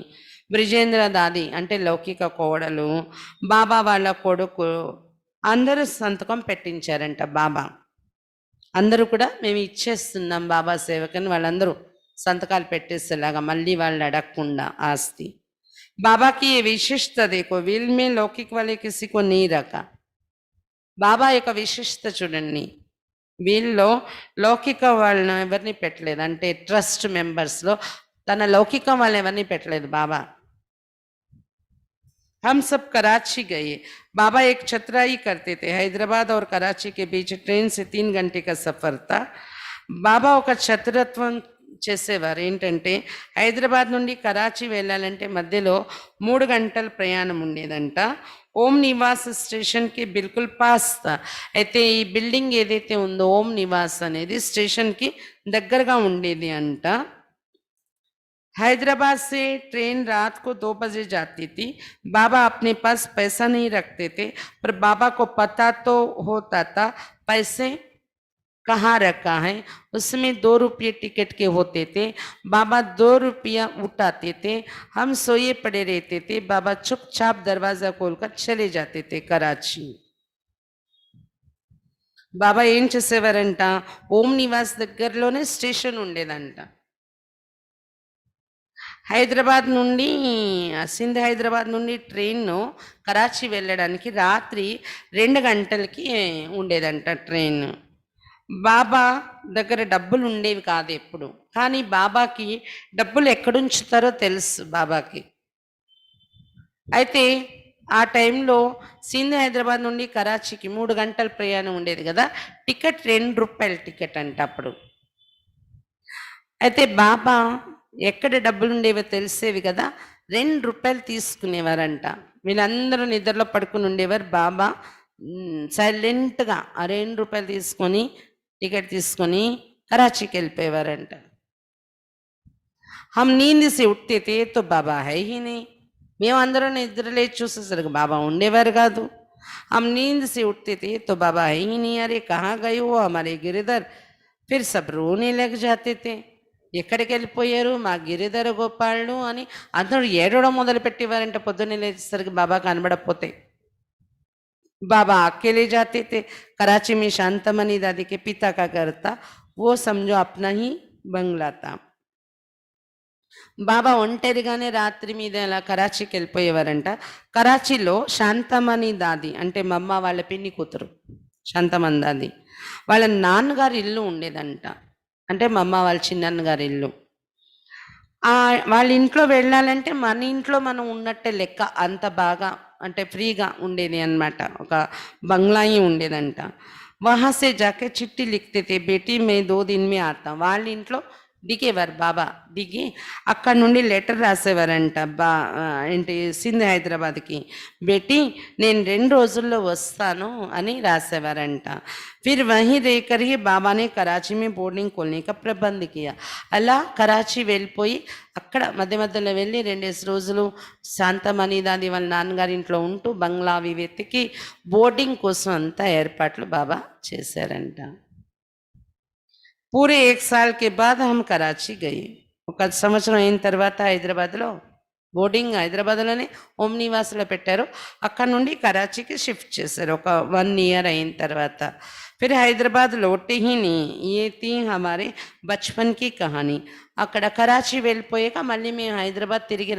బ్రిజేంద్ర దాది అంటే లౌకిక కోడలు, బాబా వాళ్ళ కొడుకు, అందరూ సంతకం పెట్టించారంట బాబా. అందరూ కూడా మేము ఇచ్చేస్తున్నాం బాబా సేవకని వాళ్ళందరూ సంతకాలు పెట్టేసేలాగా, మళ్ళీ వాళ్ళు అడగకుండా ఆస్తి. बाबा की ये विशिष्टता देखो, विल में लौकिक वाले किसी को नहीं रखा. బాబా యొక్క విశిష్టత చూడండి, వీళ్ళలో లౌకిక వాళ్ళని ఎవరిని పెట్టలేదు, అంటే ట్రస్ట్ మెంబర్స్లో తన లౌకిక వాళ్ళని ఎవరిని పెట్టలేదు బాబా. हम सब कराची गए, बाबा एक चतराई करते थे, हैदराबाद और कराची के बीच ट्रेन से 3 घंटे का सफर था. బాబా ఒక చతురత్వం చేసేవారు. ఏంటంటే హైదరాబాద్ నుండి కరాచీ వెళ్ళాలంటే మధ్యలో 3 గంటల ప్రయాణం ఉండేదంట. ఓం నివాస్ స్టేషన్కి బిల్కుల్ పాస్. అయితే ఈ బిల్డింగ్ ఏదైతే ఉందో ఓం నివాస్ అనేది స్టేషన్కి దగ్గరగా ఉండేది అంట. हैदराबाद से ट्रेन रात को 2 बजे जाती थी. बाबा अपने पास पैसा नहीं रखते थे, पर बाबा को पता तो होता था पैसे कहाँ रखा है. उसमें 2 रुपये टिकट के होते थे. बाबा 2 रुपया उठाते थे. हम सोए पड़े रहते थे. बाबा चुपचाप दरवाजा खोलकर चले जाते थे कराची. బాబా ఏం చేసేవారంట, ఓం నివాస్ దగ్గరలోనే స్టేషన్ ఉండేదంట. హైదరాబాద్ నుండి సింధ్ హైదరాబాద్ నుండి ట్రైన్ను కరాచీ వెళ్ళడానికి రాత్రి 2 గంటలకి ఉండేదంట ట్రైన్. బాబా దగ్గర డబ్బులు ఉండేవి కాదు ఎప్పుడు, కానీ బాబాకి డబ్బులు ఎక్కడుంచుతారో తెలుసు బాబాకి. అయితే ఆ టైంలో సింధ్ హైదరాబాద్ నుండి కరాచీకి 3 గంటల ప్రయాణం ఉండేది కదా, టికెట్ 2 రూపాయల టికెట్ అంట అప్పుడు. అయితే బాబా ఎక్కడ డబ్బులు ఉండేవో తెలిసేవి కదా, 2 రూపాయలు తీసుకునేవారంట. వీళ్ళందరూ నిద్రలో పడుకుని ఉండేవారు. బాబా సైలెంట్గా ఆ 2 రూపాయలు తీసుకొని టికెట్ తీసుకొని कराची के వెళ్ళిపోయేవారంట. हम नींद से उठते थे तो बाबा है ही नहीं. మేమందరం నిద్ర లేచి చూసేసరికి బాబా ఉండేవారు కాదు. हम नींद से उठते थे तो बाबा है ही नहीं. अरे कहाँ गए वो हमारे गिरिधर. फिर सब रोने लग जाते थे. ఎక్కడికి వెళ్ళిపోయారు మా గిరిధర గోపాళ్ళు అని అందరూ ఏడవడం మొదలు పెట్టేవారంట పొద్దున్నే లేచేసరికి బాబా కనబడకపోతే. बाबा अकेले जाते थे. कराची में शांतमणि दादी के पिता का घर था, वो समझो अपना ही बंगला था. బాబా ఒంటరిగానే రాత్రి మీద అలా కరాచీకి వెళ్ళిపోయేవారంట. కరాచీలో శాంతమణి దాది అంటే మా అమ్మ వాళ్ళ పిన్ని కూతురు శాంతమణి దాది, వాళ్ళ నాన్నగారి ఇల్లు ఉండేదంట. అంటే మా అమ్మ వాళ్ళ చిన్నన్నగారి ఇల్లు. వాళ్ళ ఇంట్లో వెళ్ళాలంటే మన ఇంట్లో మనం ఉన్నట్టే లెక్క, అంత బాగా అంటే ఫ్రీగా ఉండేది అన్నమాట. ఒక బంగ్లాయి ఉండేదంట. వహా సే జాకే చిట్టి లిఖతే తే, బేటీ మే 2 दिन में आता. వాళ్ళ ఇంట్లో దిగేవారు బాబా. దిగి అక్కడ నుండి లెటర్ రాసేవారంట ఏంటి సింధ్ హైదరాబాద్కి, బేటీ నేను 2 రోజుల్లో వస్తాను అని రాసేవారంట. फिर वहीं रहकर ही बाबा ने कराची में बोर्डिंग खोलने का प्रबंध किया. అలా కరాచీ వెళ్ళిపోయి అక్కడ మధ్య మధ్యలో వెళ్ళి 2 రోజులు శాంతమణి దాది వాళ్ళ నాన్నగారి ఇంట్లో ఉంటూ బంగ్లా అవి వెతికి బోర్డింగ్ కోసం అంతా ఏర్పాట్లు బాబా చేశారంట. పూరే 1 साल के बाद हम कराची गए. 1 సంవత్సరం అయిన తర్వాత హైదరాబాద్లో బోర్డింగ్ హైదరాబాద్లోనే ఓం నివాస్లో పెట్టారు. అక్కడ నుండి కరాచీకి షిఫ్ట్ చేశారు ఒక 1 year అయిన తర్వాత. फिर हैदराबाद लौटे ही नहीं. ये थी हमारे बचपन की कहानी. అక్కడ కరాచీ వెళ్ళిపోయాక మళ్ళీ మేము హైదరాబాద్ తిరిగి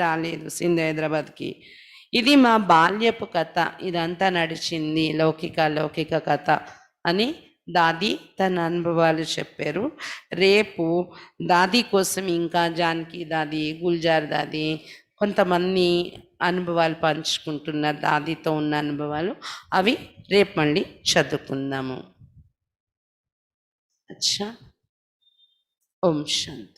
రాలేదు సింధ్ హైదరాబాద్కి. ఇది మా బాల్యపు కథ, ఇదంతా నడిచింది లౌకిక కథ అని దాది తన అనుభవాలు చెప్పారు. రేపు దాది కోసం ఇంకా జానకి దాది, గుల్జార్ దాది కొంతమంది అనుభవాలు పంచుకుంటున్నారు, దాదితో ఉన్న అనుభవాలు. అవి రేపు మళ్ళీ చదువుకుందాము. అచ్చా, ఓం శాంతి.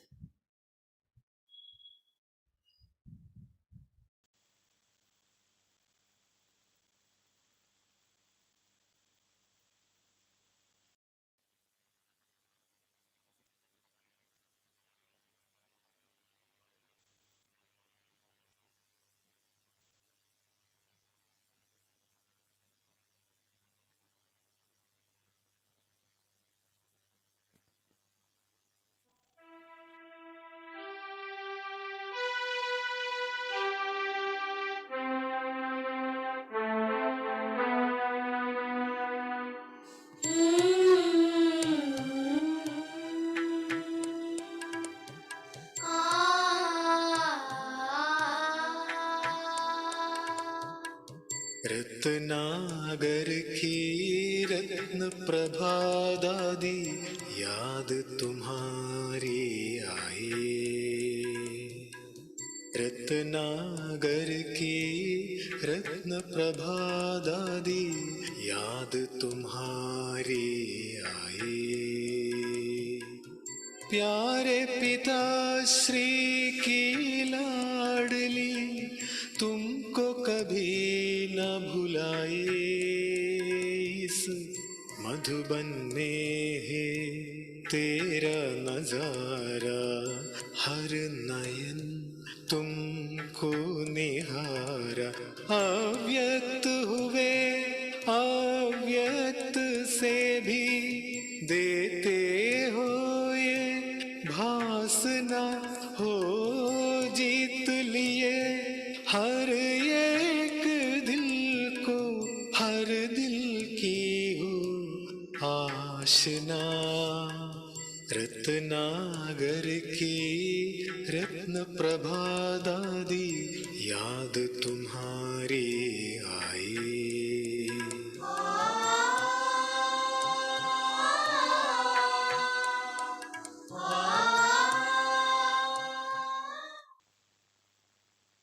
रत्नागर की रत्न प्रभा दादी याद तुम्हारी आई। रत्नागर की रत्न प्रभा दादी याद तुम्हारी आई। प्यारे पिताश्री की लाडली तुमको कभी न भुलाए। इस मधुबन में है तेरा नजारा, हर नयन तुमको निहारा। अव्यक्त हुए अव्यक्त से भी देते हो ये भासना, हो जीत लिए हर एक दिल को, हर दिल की हो आशना। रत्नागर की रत्न प्रभा दादी याद तुम्हारी